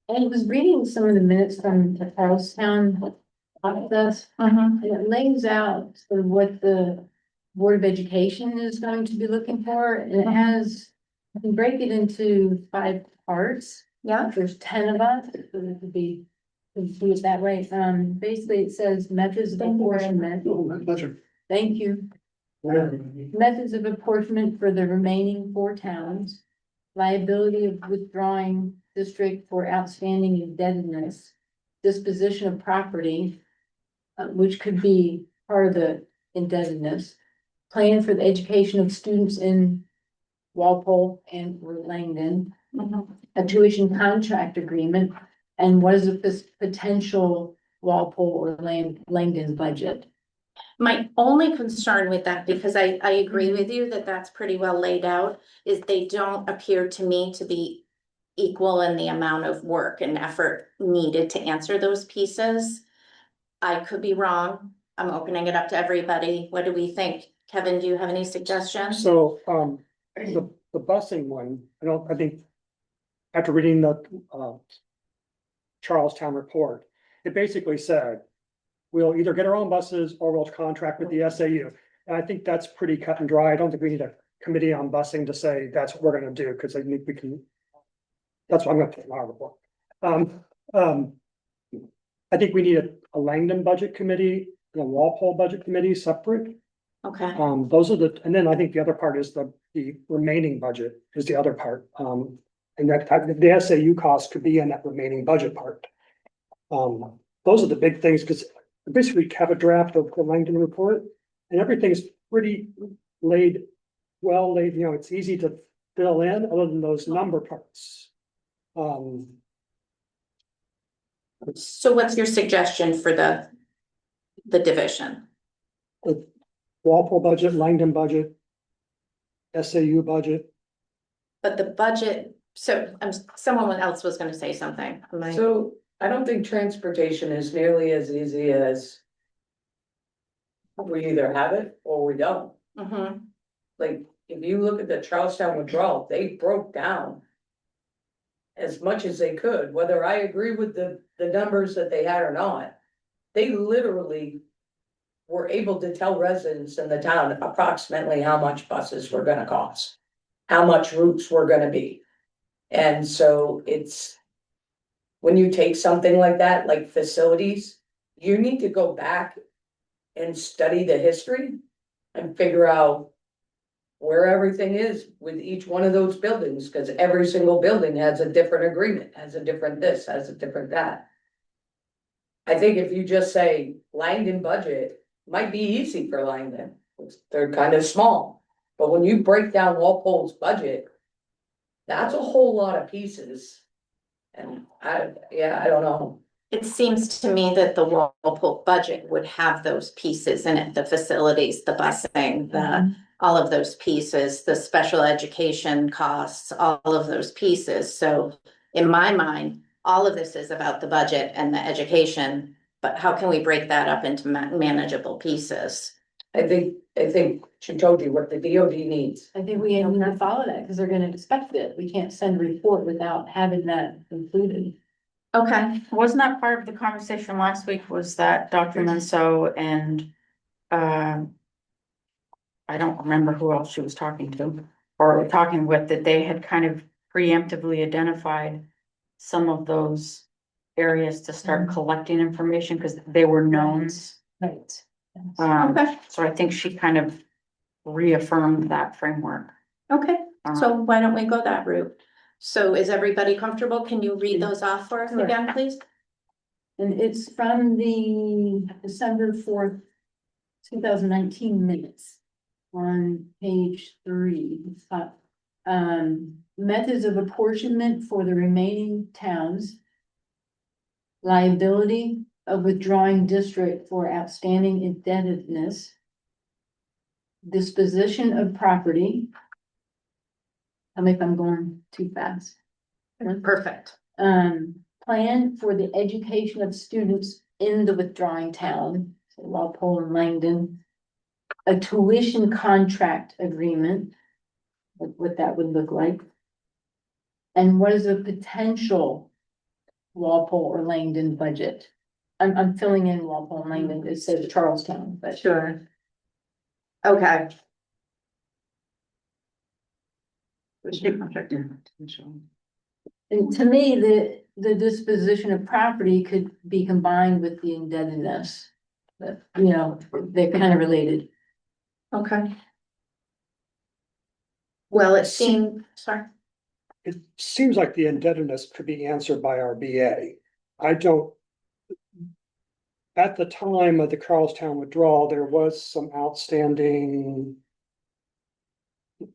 I was reading some of the minutes from the Charlestown process, and it lays out sort of what the Board of Education is going to be looking for, and it has, I can break it into 5 parts. Yeah, There's 10 of us, so it could be, do it that way. Basically, it says methods of apportionment. Oh, my pleasure. Thank you. Methods of apportionment for the remaining 4 towns. Liability of withdrawing district for outstanding indebtedness. Disposition of property, which could be part of the indebtedness. Plan for the education of students in Walpole and Langdon. A tuition contract agreement, and what is the potential Walpole or Langdon budget? my only concern with that, because I agree with you that that's pretty well laid out, is they don't appear to me to be equal in the amount of work and effort needed to answer those pieces. I could be wrong. I'm opening it up to everybody. What do we think? Kevin, do you have any suggestions? So, the busing one, I think after reading the, Charlestown report, it basically said, we'll either get our own buses or we'll contract with the SAU. And I think that's pretty cut and dry. I don't think we need a committee on busing to say that's what we're gonna do, because I think we can. That's what I'm gonna put in our report. I think we need a Langdon budget committee and a Walpole budget committee separate. Okay, Those are and then I think the other part is the remaining budget is the other part. And that the SAU cost could be in that remaining budget part. Those are the big things, because basically have a draft of the Langdon report and everything's pretty laid well, laid, it's easy to fill in, other than those number parts. So what's your suggestion for the division? The Walpole budget, Langdon budget, SAU budget. But the budget, so someone else was gonna say something. Am I- So I don't think transportation is nearly as easy as. We either have it or we don't. Mhm. Like, if you look at the Charlestown withdrawal, they broke down. As much as they could, whether I agree with the numbers that they had or not. They literally. Were able to tell residents in the town approximately how much buses were gonna cost. How much routes were gonna be. And so it's. When you take something like that, like facilities, you need to go back. And study the history. And figure out. Where everything is with each one of those buildings, cause every single building has a different agreement, has a different this, has a different that. I think if you just say Langdon budget, might be easy for Langdon, they're kind of small. But when you break down Walpole's budget. That's a whole lot of pieces. And I don't know. It seems to me that the Walpole budget would have those pieces in it, the facilities, the busing, all of those pieces, the special education costs, all of those pieces. So in my mind, all of this is about the budget and the education, but how can we break that up into manageable pieces? I think she told you what the DOD needs. I think we need to follow that, because they're gonna expect it. We can't send a report without having that included. Okay, Wasn't that part of the conversation last week, was that Dr. Manso and, I don't remember who else she was talking to, or talking with, that they had kind of preemptively identified some of those areas to start collecting information, because they were knowns. Right. okay, So I think she kind of reaffirmed that framework. okay. So why don't we go that route? So is everybody comfortable? Can you read those off for us Sure. again, please? And it's from the December 4th, 2019 minutes. On page 3, it's got, methods of apportionment for the remaining towns. Liability of withdrawing district for outstanding indebtedness. Disposition of property. Tell me if I'm going too fast. Perfect. Plan for the education of students in the withdrawing town, so Walpole and Langdon. A tuition contract agreement, what that would look like. And what is a potential Walpole or Langdon budget? I'm filling in Walpole and Langdon, it says Charlestown, but. Sure. Okay. And to me, the disposition of property could be combined with the indebtedness. But, they're kind of related. Okay. Well, it seemed, sorry. It seems like the indebtedness could be answered by our BA. I don't. At the time of the Charlestown withdrawal, there was some outstanding. At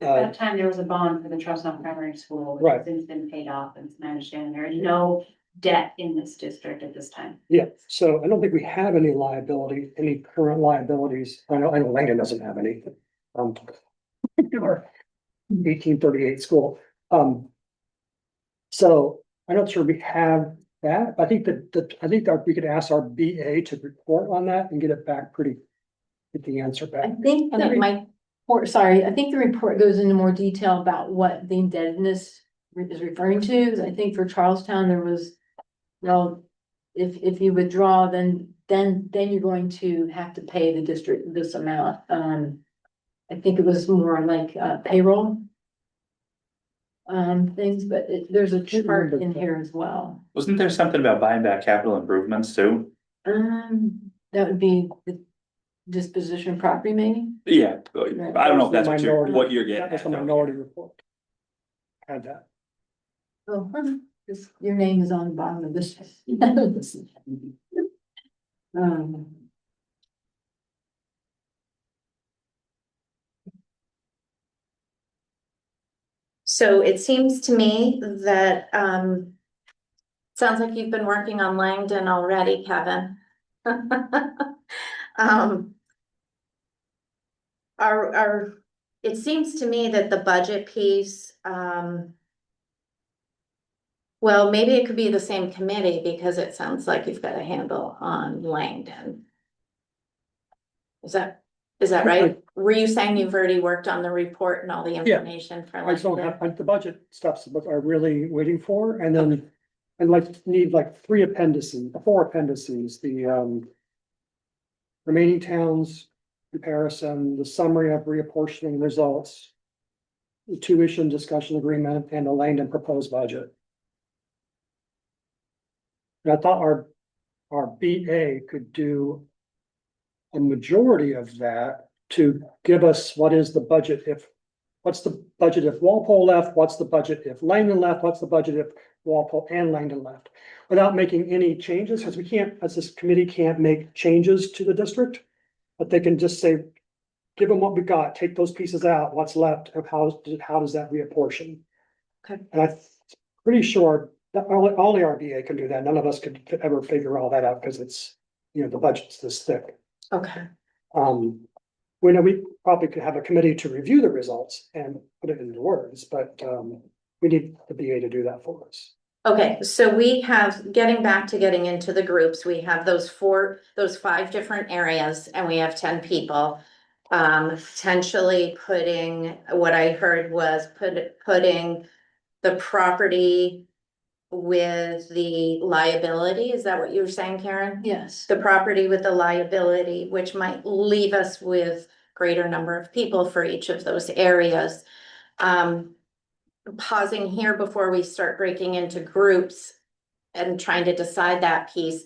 that time, there was a bond for the Charlestown Primary School, which Right. has since been paid off, and it's my understanding there is no debt in this district at this time. Yeah, so I don't think we have any liability, any current liabilities. I know Langdon doesn't have any. Or 1838 school. So I'm not sure we have that. I think that we could ask our BA to report on that and get it back get the answer I back. think And it might, I think the report goes into more detail about what the indebtedness is referring to, because I think for Charlestown, there was. Well, if you withdraw, then you're going to have to pay the district this amount. I think it was more like payroll. Things, but there's a chart in here as well. Wasn't there something about buying back capital improvements too? That would be the disposition of property, maybe? Yeah, I don't know if that's what you're That getting was at. a minority report. Had that. Oh, your name is on the bottom of this. So it seems to me that, sounds like you've been working on Langdon already, Kevin. Um, it seems to me that the budget piece, well, maybe it could be the same committee because it sounds like you've got a handle on Langdon. Is that right? Were you saying you've already worked on the report and all the information for I just don't Langdon? have, the budget stuff's what I'm really waiting for, and then I need like 4 appendices, the remaining towns comparison, the summary of reapportioning results, the tuition discussion agreement, and the Langdon proposed budget. And I thought our BA could do a majority of that to give us what is the budget what's the budget if Walpole left, what's the budget if Langdon left, what's the budget if Walpole and Langdon left, without making any changes, because we can't, as this committee, can't make changes to the district. But they can just say, give them what we got, take those pieces out, what's left, and how does that reapportion? Okay. And I'm pretty sure that only our BA can do that. None of us could ever figure all that out because it's, you know, the budget's this thick. Okay, We know we probably could have a committee to review the results and put it into words, but we need the BA to do that for us. okay, so we have, getting into the groups, we have those 5 different areas and we have 10 people. Potentially putting, what I heard was putting the property with the liability. Is that what you were saying, Karen? Yes. The property with the liability, which might leave us with greater number of people for each of those areas. Pausing here before we start breaking into groups and trying to decide that piece.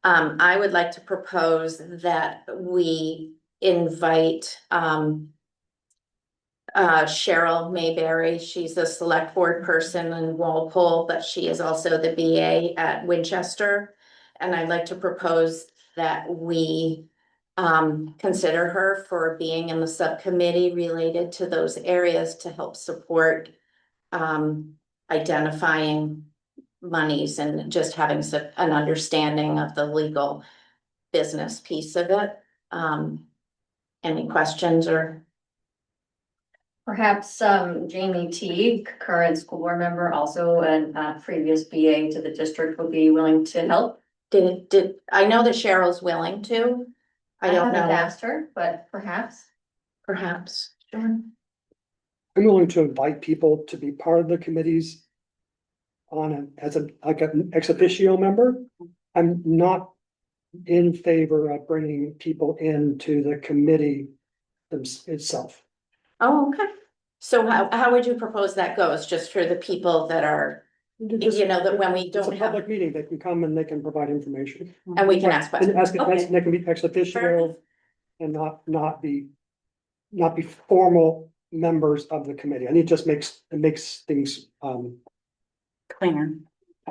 I would like to propose that we invite, Cheryl Mayberry. She's a select board person in Walpole, but she is also the BA at Winchester. And I'd like to propose that we consider her for being in the subcommittee related to those areas to help support identifying monies and just having an understanding of the legal business piece of it. Any questions or? Perhaps Jamie Teague, current school board member, also a previous BA to the district, would be willing to help. Did I know that Cheryl's willing to? I don't haven't know. asked her, but perhaps. Perhaps. Sure. I'm willing to invite people to be part of the committees as an ex officio member. I'm not in favor of bringing people into the committee itself. Oh, okay. So how would you propose that goes? Just for the people that are, you know, that when we It's a don't have, public meeting, they can come and they can provide information. and we can ask And questions. Okay. they can be ex officio Perfect. and not be formal members of the committee. I think it makes things Cleaner.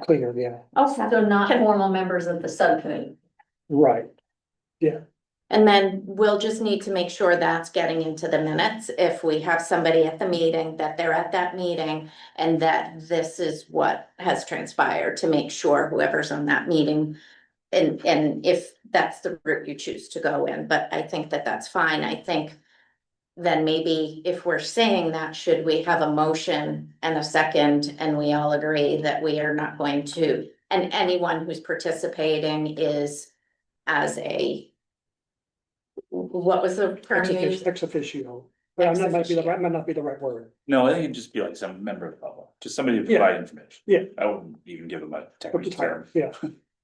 cleaner, yeah, Okay. So not Can- formal members of the subcommittee. right. And then we'll just need to make sure that's getting into the minutes. If we have somebody at the meeting, that they're at that meeting and that this is what has transpired, to make sure whoever's on that meeting. And if that's the route you choose to go in, but I think that that's fine. I think then maybe if we're saying that, should we have a motion and a second and we all agree that we are not going to, and anyone who's participating is as a, what was the term used? Ex officio, but that might not be the right word. No, I think it'd just be like some member of the public, just somebody to Yeah. provide information. Yeah. I wouldn't even give them a technical term. Yeah,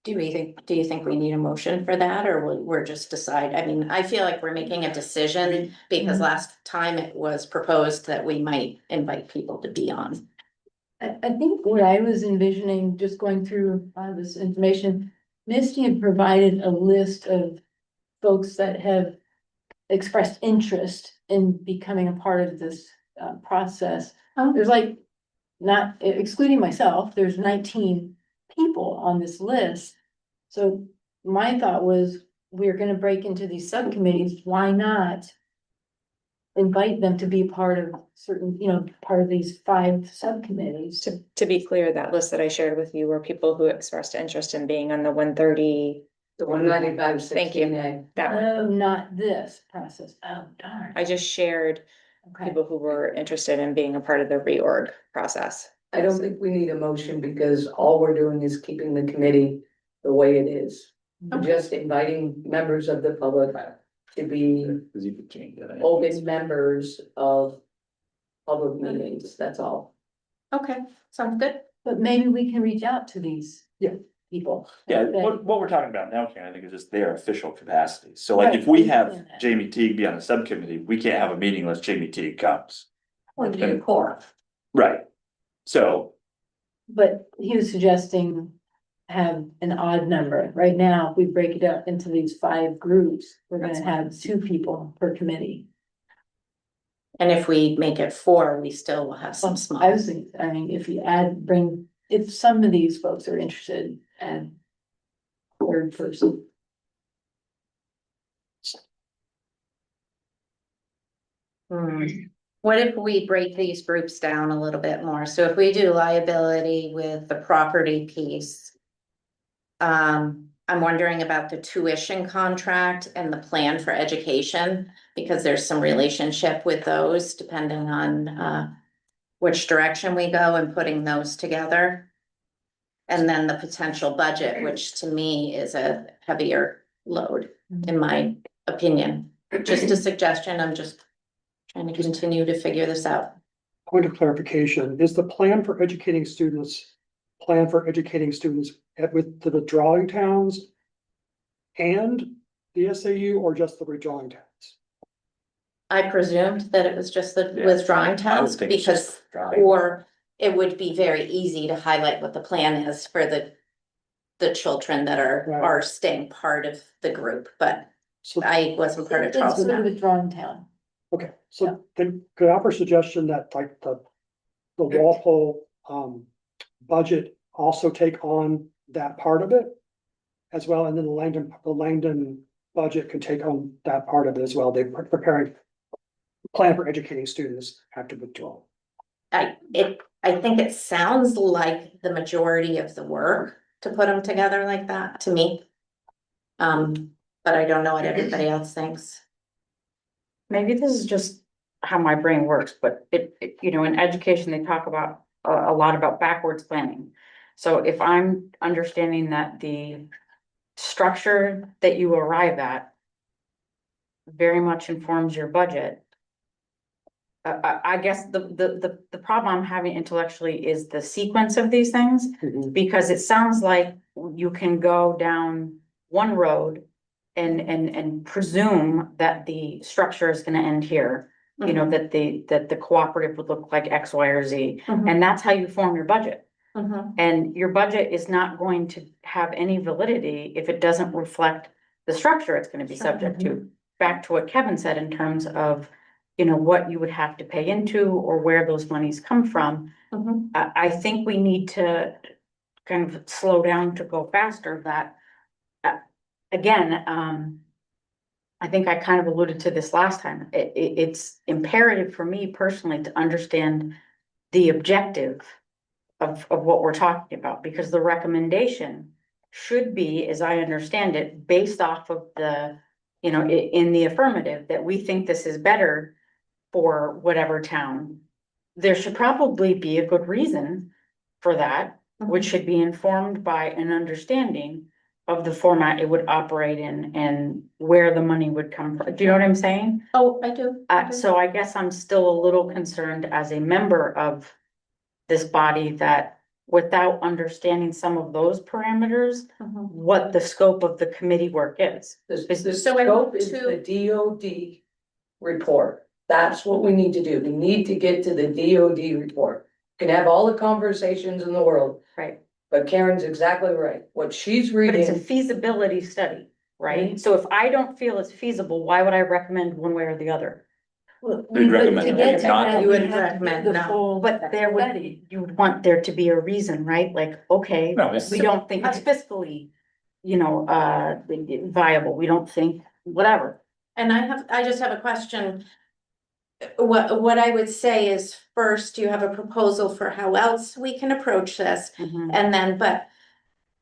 Do you think we need a motion for that, or we're just decide? I mean, I feel like we're making a decision because last time it was proposed that we might invite people to be on. I think what I was envisioning, just going through this information, Misty had provided a list of folks that have expressed interest in becoming a part of this process. There's like, not excluding myself, there's 19 people on this list. So my thought was, we're gonna break into these subcommittees, why not invite them to be part of certain, part of these 5 subcommittees. To be clear, that list that I shared with you were people who expressed interest in being on the 130. The 195, Thank you. 16A. That one. Oh, not this process. Oh, darn. I just shared Okay. people who were interested in being a part of the reorg process. I don't think we need a motion because all we're doing is keeping the committee the way it is. We're just inviting members of the public to be Cause you could change that. open members of public meetings, that's all. Okay, sounds good. But maybe we can reach out to these. Yeah. People. Yeah, Okay. what we're talking about now, Karen, I think is just their official capacity. So like Right, if we I have understand that. Jamie Teague be on a subcommittee, we can't have a meeting unless Jamie Teague comes. Or the core. Right. So, But he was suggesting have an odd number. Right now, if we break it up into these 5 groups, we're gonna have 2 people per committee. And if we make it 4, we still will have some I small. was thinking, I mean, if you if some of these folks are interested, add 3rd person. What if we break these groups down a little bit more? So if we do liability with the property piece. I'm wondering about the tuition contract and the plan for education, because there's some relationship with those depending on which direction we go and putting those together. And then the potential budget, which to me is a heavier load, in my opinion. Just a suggestion, I'm just trying to continue to figure this out. Point of clarification, is the plan for educating students with the withdrawing towns and the SAU or just the withdrawing towns? I presumed that it was just the Yeah, withdrawing I would towns, think it's because, just drawing. or it would be very easy to highlight what the plan is for the children that Right. are staying part of the group, but So, I wasn't part of It's Charleston. sort of a drawn town. okay, so then could I offer a suggestion that like the Walpole budget also take on that part of it as well, and then the Langdon budget can take on that part of it as well. They're preparing plan for educating students after withdrawal. I think it sounds like the majority of the work to put them together like that, to me. But I don't know what everybody else thinks. Maybe this is just how my brain works, but in education, they talk about a lot about backwards planning. So if I'm understanding that the structure that you arrive at very much informs your budget. I guess the problem I'm having intellectually is the sequence of these things, because it sounds like you can go down one road and presume that the structure is gonna end here. You know, that the cooperative would look like X, Y, or Z, Mhm. and that's how you form your budget. Mhm. And your budget is not going to have any validity if it doesn't reflect the structure it's gonna be subject to. Back to what Kevin said in terms of, what you would have to pay into or where those monies come from. Mhm. I think we need to kind of slow down to go faster. That, again, I think I kind of alluded to this last time. It's imperative for me personally to understand the objective of what we're talking about, because the recommendation should be, as I understand it, based off of the, in the affirmative, that we think this is better for whatever town. There should probably be a good reason for that, which should be informed by an understanding of the format it would operate in and where the money would come from. Do you know what I'm saying? Oh, I do. So I guess I'm still a little concerned as a member of this body that without understanding some of those parameters, Mhm. what the scope of the committee work is. The So I scope want is to- the DOD report. That's what we need to do. We need to get to the DOD report. Can have all the conversations in the world, Right. but Karen's exactly right. What she's But it's a reading, feasibility study, right? So if I don't feel it's feasible, why would I recommend one way or the other? You'd recommend To get to not- that, You we would have to do recommend the no. full But there would, study. you would want there to be a reason, right? Like, okay, No, it's- we don't think it's fiscally, viable. We don't think, whatever. And I just have a question. what I would say is, first, you have a proposal for how else we can approach this, Mhm. and then, but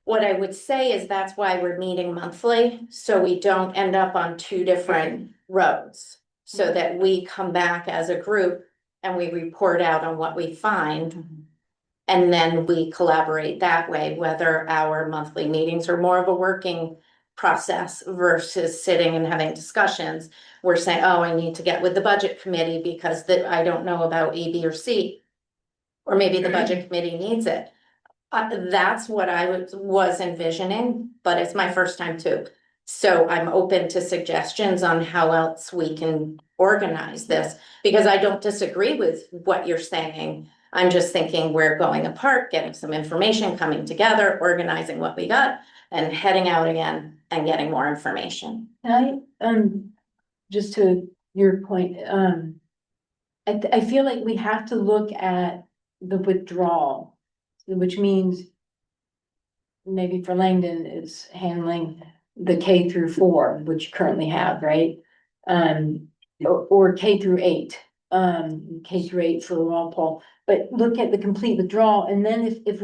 what I would say is that's why we're meeting monthly, so we don't end up on two different roads. So that we come back as a group and we report out on what we find. Mhm. And then we collaborate that way, whether our monthly meetings are more of a working process versus sitting and having discussions. We're saying, oh, I need to get with the budget committee because I don't know about A, B, or C. Or maybe the budget committee needs it. That's what I was envisioning, but it's my first time too. So I'm open to suggestions on how else we can organize this, because I don't disagree with what you're saying. I'm just thinking we're going apart, getting some information, coming together, organizing what we got, and heading out again and getting more information. Can I, just to your point, I feel like we have to look at the withdrawal, which means maybe for Langdon is handling the K through 4, which you currently have, right? Or K through 8, K through 8 for Walpole. But look at the complete withdrawal, and then if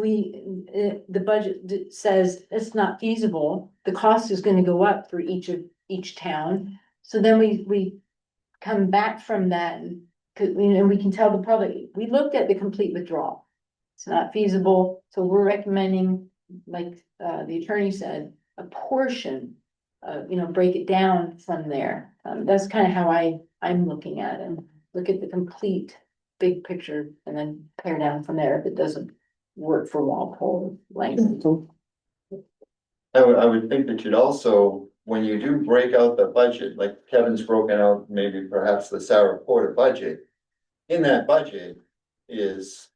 the budget says it's not feasible, the cost is gonna go up for each town. So then we come back from that, and we can tell the public, we looked at the complete withdrawal. It's not feasible, so we're recommending, like, the attorney said, a portion, break it down from there. That's kind of how I'm looking at it. Look at the complete big picture and then pare down from there if it doesn't work for Walpole, Langdon. I would think that you'd also, when you do break out the budget, like Kevin's broken out, maybe perhaps the Sarah budget. In that budget is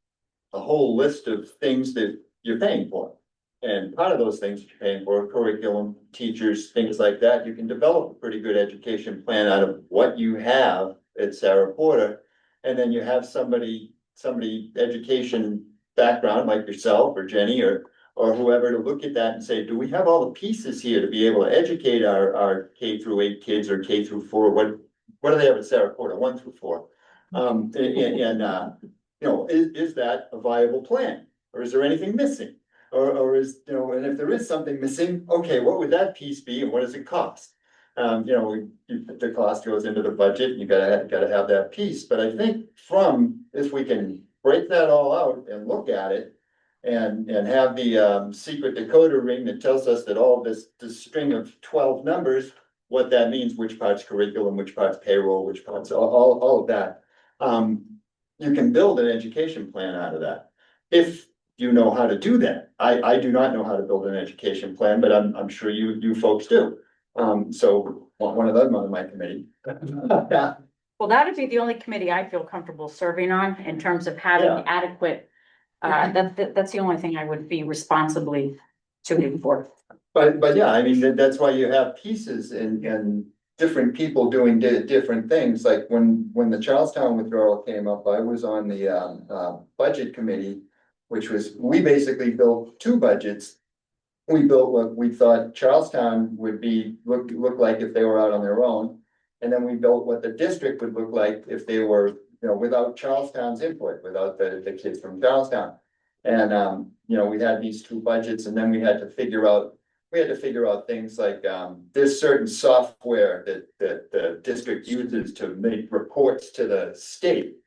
a whole list of things that you're paying for. And part of those things that you're paying for, curriculum, teachers, things like that, you can develop a pretty good education plan out of what you have at Sarah Porter. And then you have somebody education background like yourself or Jenny or whoever to look at that and say, do we have all the pieces here to be able to educate our K through 8 kids or K through 4? What do they have at Sarah Porter, 1 through 4? Is that a viable plan? Or is there anything missing? Or is, and if there is something missing, okay, what would that piece be and what does it cost? The cost goes into the budget, you gotta have that piece, but I think if we can break that all out and look at it. And have the secret decoder ring that tells us that all this string of 12 numbers, what that means, which part's curriculum, which part's payroll, which part's all of that. You can build an education plan out of that. If you know how to do that. I do not know how to build an education plan, but I'm sure you folks do. So one of them on my committee. Well, that would be the only committee I feel comfortable serving on in terms of having Yeah. adequate. That's the only thing I would be responsibly suited for. But yeah, I mean, that's why you have pieces and different people doing different things. Like when the Charlestown withdrawal came up, I was on the budget committee, which was, we basically built 2 budgets. We built what we thought Charlestown would look like if they were out on their own. And then we built what the district would look like if they were, without Charlestown's input, without the kids from Charlestown. And, we had these 2 budgets, and then we had to figure out things like, there's certain software that the district uses to make reports to the state.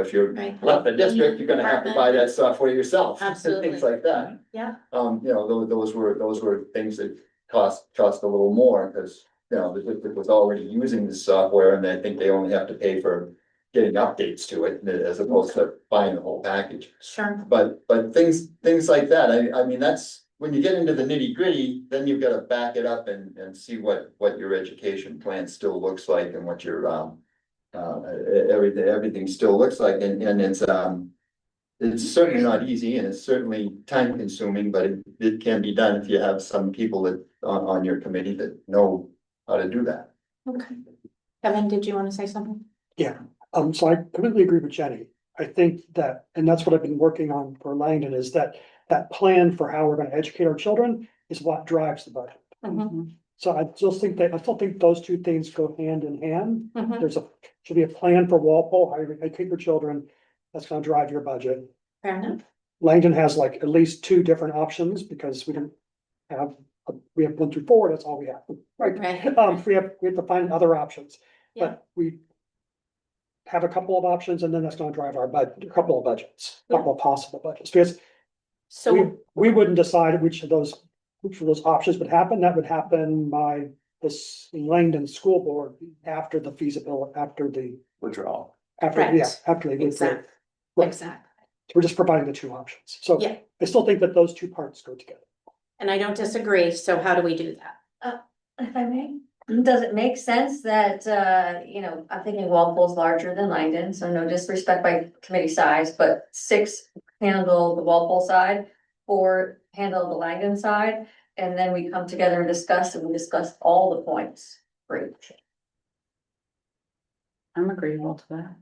If you're Right. left the district, you're gonna have to buy that software yourself. Absolutely. Things like that. Yeah. Those were things that cost a little more, because, the district was already using the software, and I think they only have to pay for getting updates to it, as opposed to buying the whole package. Sure. But things like that, I mean, that's, when you get into the nitty gritty, then you've got to back it up and see what your education plan still looks like, and what your everything still looks like, and it's certainly not easy, and it's certainly time consuming, but it can be done if you have some people that on your committee that know how to do that. Okay. Kevin, did you want to say something? Yeah, so I completely agree with Jenny. I think that, and that's what I've been working on for Langdon, is that plan for how we're gonna educate our children is what drives the budget. Mhm. So I still think those two things go hand in hand. Mhm. Should be a plan for Walpole, how you educate your children, that's gonna drive your budget. Fair enough. Langdon has like at least two different options, because we don't have, we have 1 through 4, that's all we have. Right, Right. we have to find other options, Yeah. but we have a couple of options, and then that's gonna drive our budget, a couple of budgets, a couple of possible budgets, because So, we wouldn't decide which of those options would happen. That would happen by this Langdon School Board after the feasibility, after they Correct. get through. exactly, Right. exactly. We're just providing the two options. So Yeah. I still think that those two parts go together. And I don't disagree, so how do we do that? If I may, does it make sense that, I'm thinking Walpole's larger than Langdon, so no disrespect by committee size, but 6 handle the Walpole side, 4 handle the Langdon side, and then we come together and discuss all the points for each. I'm agreeable to that.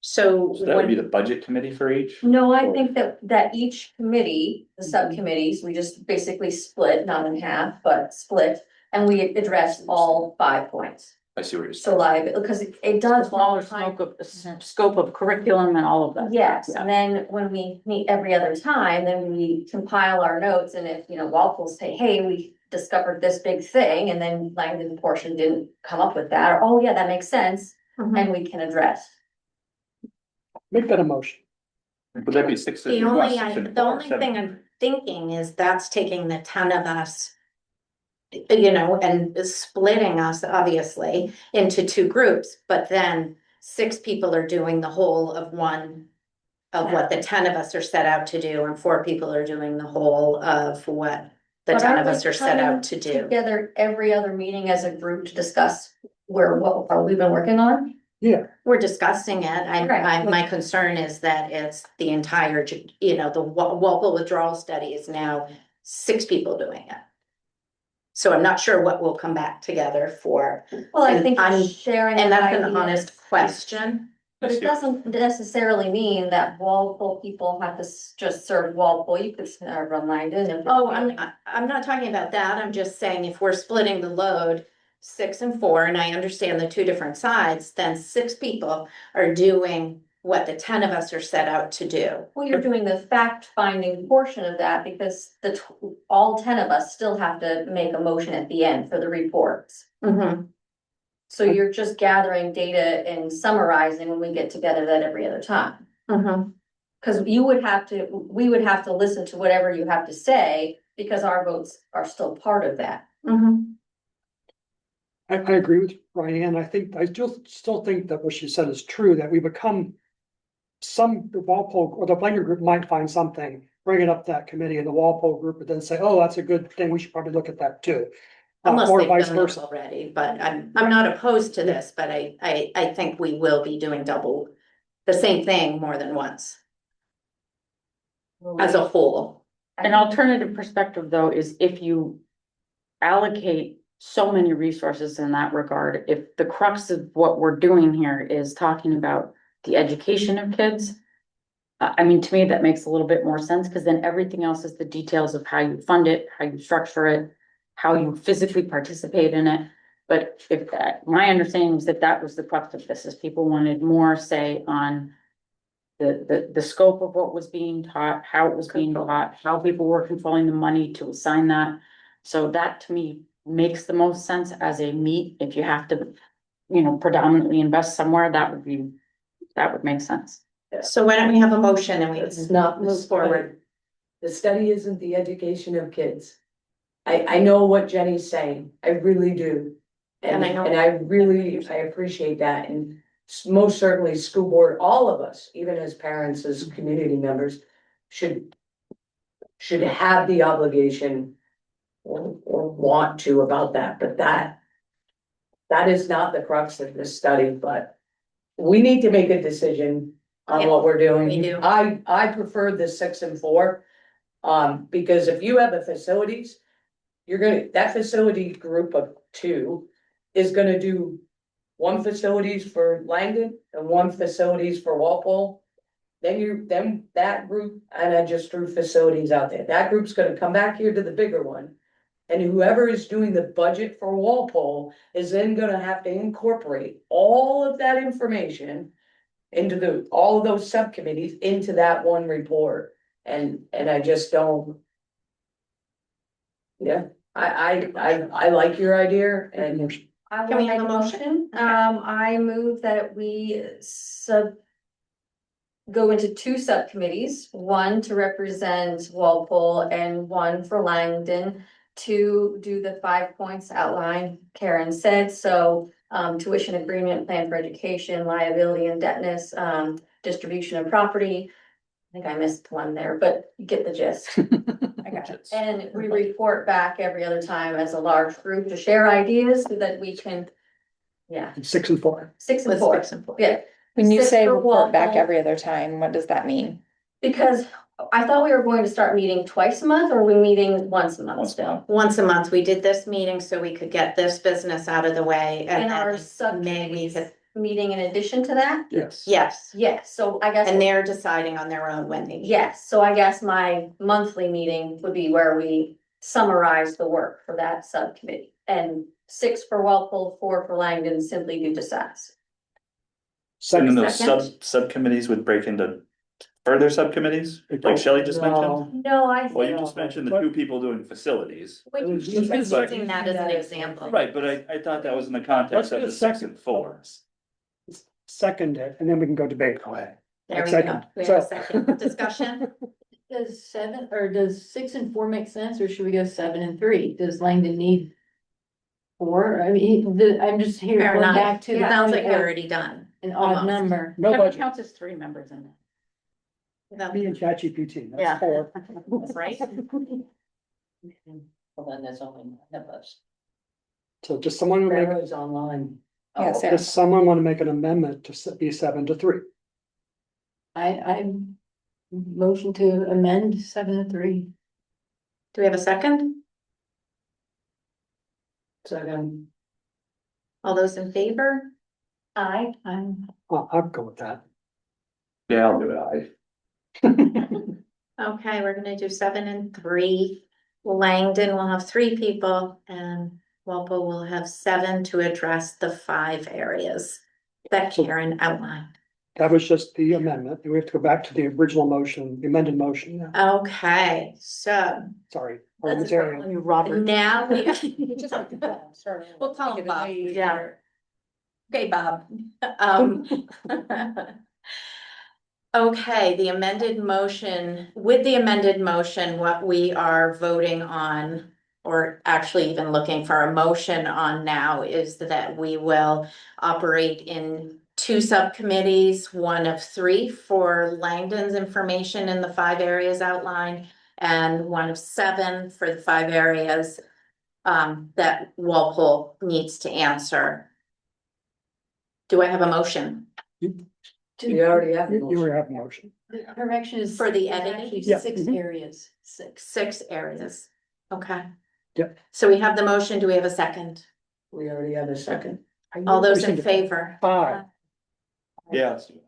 So So that would be when, the budget committee for each? No, I think that each committee, the subcommittees, we just basically split, not in half, but split, and we address all 5 points. I see what you're So saying. like, because it does. Smaller scope of curriculum and all of that. Yes, Yeah. and then when we meet every other time, then we compile our notes, and if, Walpole say, hey, we discovered this big thing, and then Langdon portion didn't come up with that, or, oh yeah, that makes sense, Mhm. and we can address. Make that a motion. Would that be 6? the you want only, 6 and the 4 or only 7? thing I'm thinking is that's taking the 10 of us. And splitting us obviously into 2 groups, but then 6 people are doing the whole of one. Of what the 10 of us are set out to do, and 4 people are doing the whole of what the But 10 aren't of we us are set coming out to do. Together every other meeting as a group to discuss what are we been working on? Yeah, We're discussing it. Right. My concern is that it's the entire, the Walpole withdrawal study is now 6 people doing it. So I'm not sure what will come back together for, Well, I And think I'm- sharing. and that's an ideas. honest question. But it doesn't necessarily mean that Walpole people have to just serve Walpole, you could run Langdon and. Oh, I'm not talking about that. I'm just saying if we're splitting the load 6 and 4, and I understand the 2 different sides, then 6 people are doing what the 10 of us are set out to do. Well, you're doing the fact finding portion of that because all 10 of us still have to make a motion at the end for the reports. Mhm. So you're just gathering data and summarizing when we get together that every other time. Mhm. Cause we would have to listen to whatever you have to say because our votes are still part of that. Mhm. I agree with Ryan. I still think that what she said is true, that we become. The Walpole or the Langdon group might find something, bring it up to that committee, and the Walpole group would then say, oh, that's a good thing, we should probably look at that too. Unless Or they've vice done this versa. already, but I'm not opposed to this, but I think we will be doing the same thing more than once. As a whole. An alternative perspective, though, is if you allocate so many resources in that regard, if the crux of what we're doing here is talking about the education of kids, I mean, to me, that makes a little bit more sense, because then everything else is the details of how you fund it, how you structure it, how you physically participate in it. But my understanding is that was the crux of this, is people wanted more say on the scope of what was being taught, how it was being taught, how people were controlling the money to assign that. So that to me makes the most sense as a meat. If you have to, predominantly invest somewhere, that would make sense. So why don't we have a motion and we It's can not move forward? The study isn't the education of kids. I know what Jenny's saying, I really do. And I know- I appreciate that, and most certainly school board, all of us, even as parents, as community members, should have the obligation or want to about that, but that is not the crux of this study, but we need to make a decision on what we're doing. we do. I prefer the 6 and 4, because if you have a facilities, that facility group of 2 is gonna do 1 facilities for Langdon and 1 facilities for Walpole. Then that group, and I just threw facilities out there, that group's gonna come back here to the bigger one And whoever is doing the budget for Walpole is then gonna have to incorporate all of that information into all of those subcommittees into that one report. And I just don't. Yeah, I like your idea and I Can will we have make a a motion? motion. I move that we go into two subcommittees, one to represent Walpole and one for Langdon. To do the 5 points outlined, Karen said, so tuition agreement, plan for education, liability, indebtedness, distribution of property. I think I missed one there, but you get the gist. I got it. And we report back every other time as a large group to share ideas so that we can. Yeah, 6 and 4. 6 and With 4, 6 and 4. yeah, When you Six say for report back Walpole. every other time, what does that mean? because I thought we were going to start meeting twice a month, or are we meeting once a month Once a still? month. Once a month, we did this meeting so we could get this business out of the way And and our then subcommittees could, meeting in addition to that? Yes. yes. Yes, so I guess. And they're deciding on their own when they meet. Yes, so I guess my monthly meeting would be where we summarize the work for that subcommittee. And 6 for Walpole, 4 for Langdon, simply due to size. And then those Second. subcommittees would break into further subcommittees, like Shelley just mentioned? No, I Well, you think. just mentioned the two people doing facilities. Wait, I'm using that as an example. Right, but I thought that was in the context of the 6 and 4. Second it, and then we can go debate. Go ahead. There we go. Second. We have a So- second discussion. Does 7, or does 6 and 4 make sense, or should we go 7 and 3? Does Langdon need 4? I mean, I'm just here Fair going enough. back to the Sounds like point you're of already done. an odd almost. number. No Kevin budget. counts as 3 members in it. Without- Me and ChatGPT, Yeah. that's 4. Right? Well, then there's only none of us. So does someone make, Barrow's online. Yeah, Sarah. does someone want to make an amendment to be 7 to 3? I motion to amend 7 and 3. Do we have a second? Second. All those in favor? I, I'll go with that. Yeah, I'll do it. Okay, we're gonna do 7 and 3. Langdon will have 3 people and Walpole will have 7 to address the 5 areas that Karen outlined. That was just the amendment, and we have to go back to the original motion, the amended motion, Okay, so sorry. That's parliamentarian. Robert. now we. Sorry. We'll call him Bob. Yeah. Okay, Bob. Okay, the amended motion, with the amended motion, what we are voting on, or actually even looking for a motion on now, is that we will operate in 2 subcommittees, one of 3 for Langdon's information in the 5 areas outlined, and one of 7 for the 5 areas that Walpole needs to answer. Do I have a motion? You already have. the You motion. already have a motion. The correction is. For the it's editing? actually Yeah. 6 Mhm. areas, 6. 6 areas, okay. Yep. So we have the motion, do we have a second? We already have a second. All those in Proceed to favor? 5. Yeah. let's do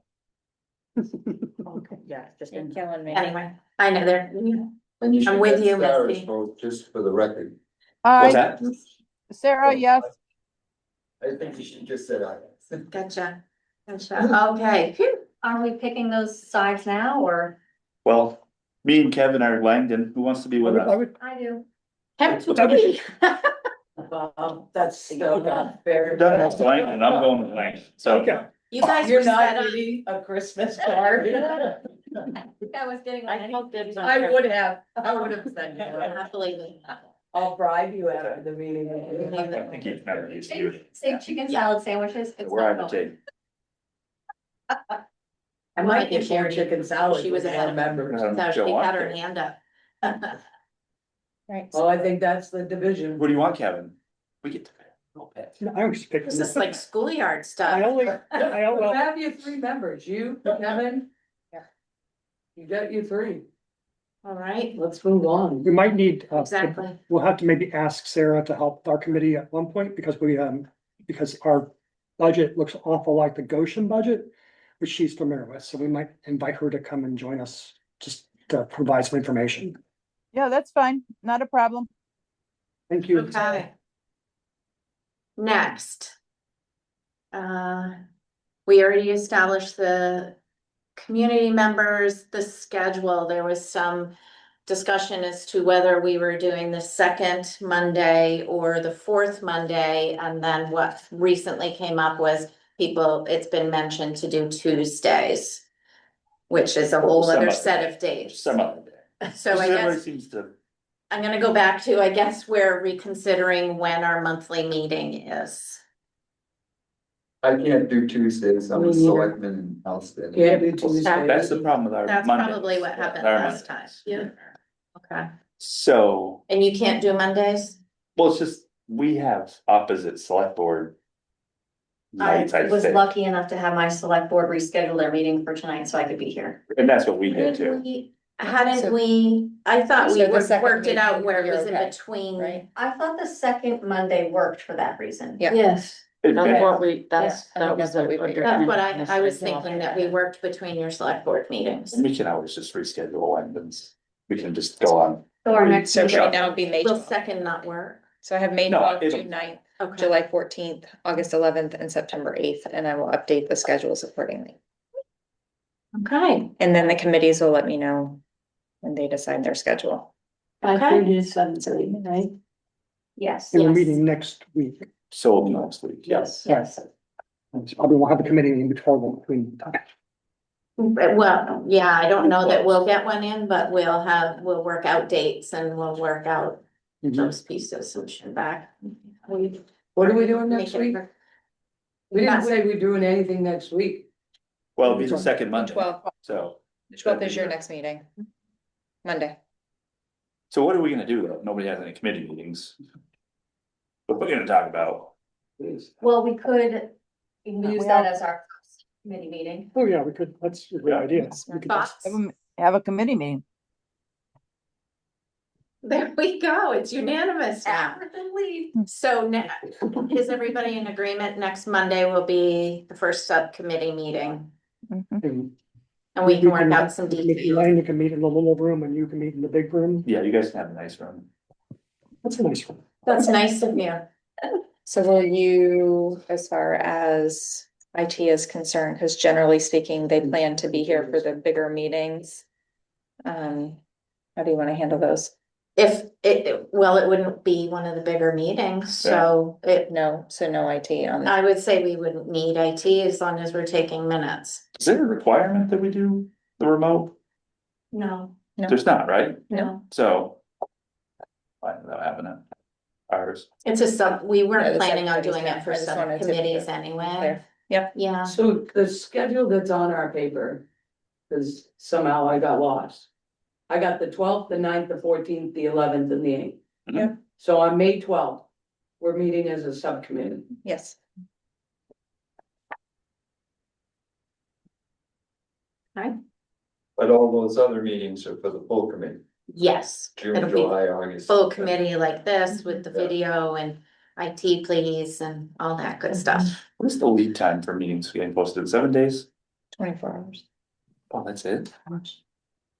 it. Okay, yeah, just. You're killing me. Anyway, I know they're, And you should with let you, Sarah's Misty. vote, just for the record. What's I, that? Sarah, yes. I think you should just say aye. gotcha, gotcha, okay, phew. are we picking those sides now, or? Well, me and Kevin are Langdon. Who wants to be with I us? would, I do. Have What's happening? me. That's so not fair. Done with Langdon, I'm going with Langdon, so. okay. You guys were You're set not up. getting a Christmas card. I was getting. I called dibs on. I would have said that. Absolutely. I'll bribe you after the meeting. I think you've never used to. Say chicken salad sandwiches. it's We're not on the going. table. I might get more chicken salad. She was with ahead more of members. So she Joe, had her okay. hand up. Right. Well, I think that's the division. What do you want, Kevin? We get to pick. We'll pick. No, I was picking. This is like schoolyard I stuff. only, We'll well, have you 3 members, you, Kevin. Yeah. You got you 3. All right, Let's move on. we might need, exactly. we'll have to maybe ask Sarah to help our committee at one point, because because our budget looks awful like the Goshen budget, which she's familiar with, so we might invite her to come and join us, just to provide some information. Yeah, that's fine. Not a problem. Thank you. Okay. Next. We already established the community members, the schedule. There was some discussion as to whether we were doing the second Monday or the fourth Monday. And then what recently came up was it's been mentioned to do Tuesdays, which is a whole Some other other set day. of days. Some other day. So I Everybody guess seems to, I'm gonna go back to, I guess we're reconsidering when our monthly meeting is. I can't do Tuesdays, I'm Me a neither. selectman in Elston. Can't do Tuesday. that's the problem with our That's Mondays. probably what happened Our last time. Mondays. Yeah. Okay. So, And you can't do Mondays? well, it's just, we have opposite select board I nights, I was think, lucky enough to have my select board reschedule their meeting for tonight, so I could be here. and that's what we did too. Hadn't we, I thought we So the second worked it out meeting, where it you're was in okay, between. right? I thought the second Monday worked for that reason. Yeah. Yes. It- That's it- what we, that's, Yeah, I think that was that's what we a figured. That's what I was schedule. thinking, that we worked between your select board meetings. And we can always just reschedule and we can just go on. So our next. So meeting- right now it'd be May Will 12th. second not work? So I have May No, 12th, it'll- June 9th, Okay. July 14th, August 11th, and September 8th, and I will update the schedules accordingly. Okay. And then the committees will let me know when they decide their schedule. 5:30 to 7:30, right? Yes. And we're Yes. meeting next week. So next week, yes. Yes. Probably won't have a committee meeting between. Well, yeah, I don't know that we'll get one in, but we'll work out dates and we'll work out those pieces and shoot back. What are we doing next Make it week? work. We didn't That's- say we're doing anything next week. Well, it'll be the second Monday, 12th, so. the 12th is your next meeting. Monday. So what are we gonna do though? Nobody has any committee meetings. What we're gonna talk about. Well, we could use that as our first committee meeting. Oh, yeah, we could, that's a good idea. We could just- Thoughts? Have a committee meeting. There we go. It's unanimous now. Absolutely. So is everybody in agreement? Next Monday will be the first subcommittee meeting and and we can work out some details. Elaine can meet in the little room and you can meet in the big room. Yeah, you guys can have a nice room. That's a nice one. That's nice of you. So will you, as far as IT is concerned, because generally speaking, they plan to be here for the bigger meetings. How do you want to handle those? If it wouldn't be one of the bigger meetings, so No, so no IT on that. I would say we wouldn't need IT as long as we're taking minutes. Is there a requirement that we do the remote? No, No. There's not, right? no. So. Why without having it? Ours. It's we Yeah, weren't the planning on subcommittee's doing not. it for I just some wanted to committees be anyway. clear. Yep. Yeah, So the schedule that's on our paper, cause somehow I got lost. I got the 12th, the 9th, the 14th, the 11th and the 8th. Mhm. So on May 12th, we're meeting as a subcommittee. Yes. But all those other meetings are for the full committee, yes. June, It'll be July, August. full committee like this with the Yeah. video and IT please and all that good stuff. What is the lead time for meetings getting posted? 7 days? 24 hours. Oh, that's it?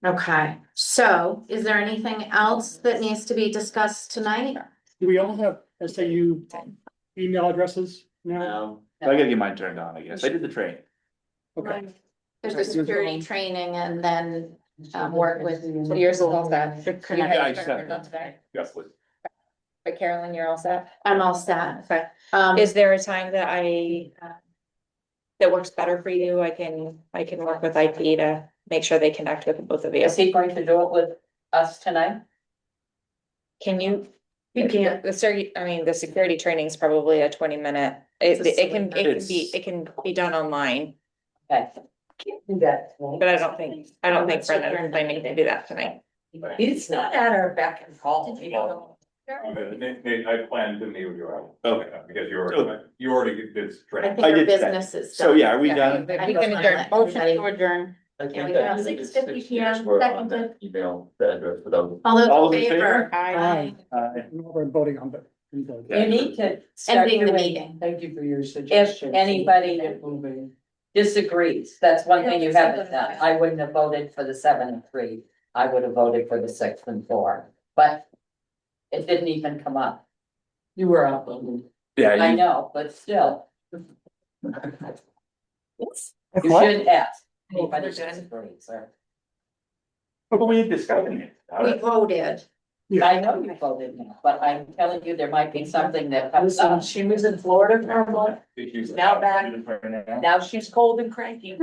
Okay, so is there anything else that needs to be discussed tonight? Do we all have SAU email addresses now? No. I gotta get mine turned on, I guess. I did the training. Okay. There's the security training and then work with. So yours is all set. Yeah, I just have- Yes, please. But Carolyn, you're all set? I'm all set. Okay. Um, Is there a time that that works better for you? I can work with IT to make sure they connect with both of you. Is he going to do it with us tonight? Can you? He can't. The security training is probably a 20-minute. It can be done online, Okay. Can't do that. but I don't think Brendan is planning to do that tonight. It's not at our beck and call. Nate, I plan to meet with you, Okay. because you already did this I training. think I our did that. business is So done. yeah, are we done? I We don't can wanna adjourn. let Motion anybody- to adjourn. I Yeah, think we that got was 6:50 6 PM, were on second. that email address without. All those in in favor? Aye. Aye. I don't know what I'm voting on, but. Yeah. You need to. start Ending the doing- meeting. Thank you for your suggestion. If anybody Get moving. disagrees, that's one thing you haven't done. I wouldn't have voted for the 7 and 3. I would have voted for the 6 and 4. But It didn't even come up. You were up on. Yeah, I you, know, but still. If You what? should ask. Anybody disagrees, sir. but we discussed it. We voted. I know you voted no, but I'm telling you, there might be something that comes Listen, up. she was in Florida for a month, now back, now she's cold and cranky.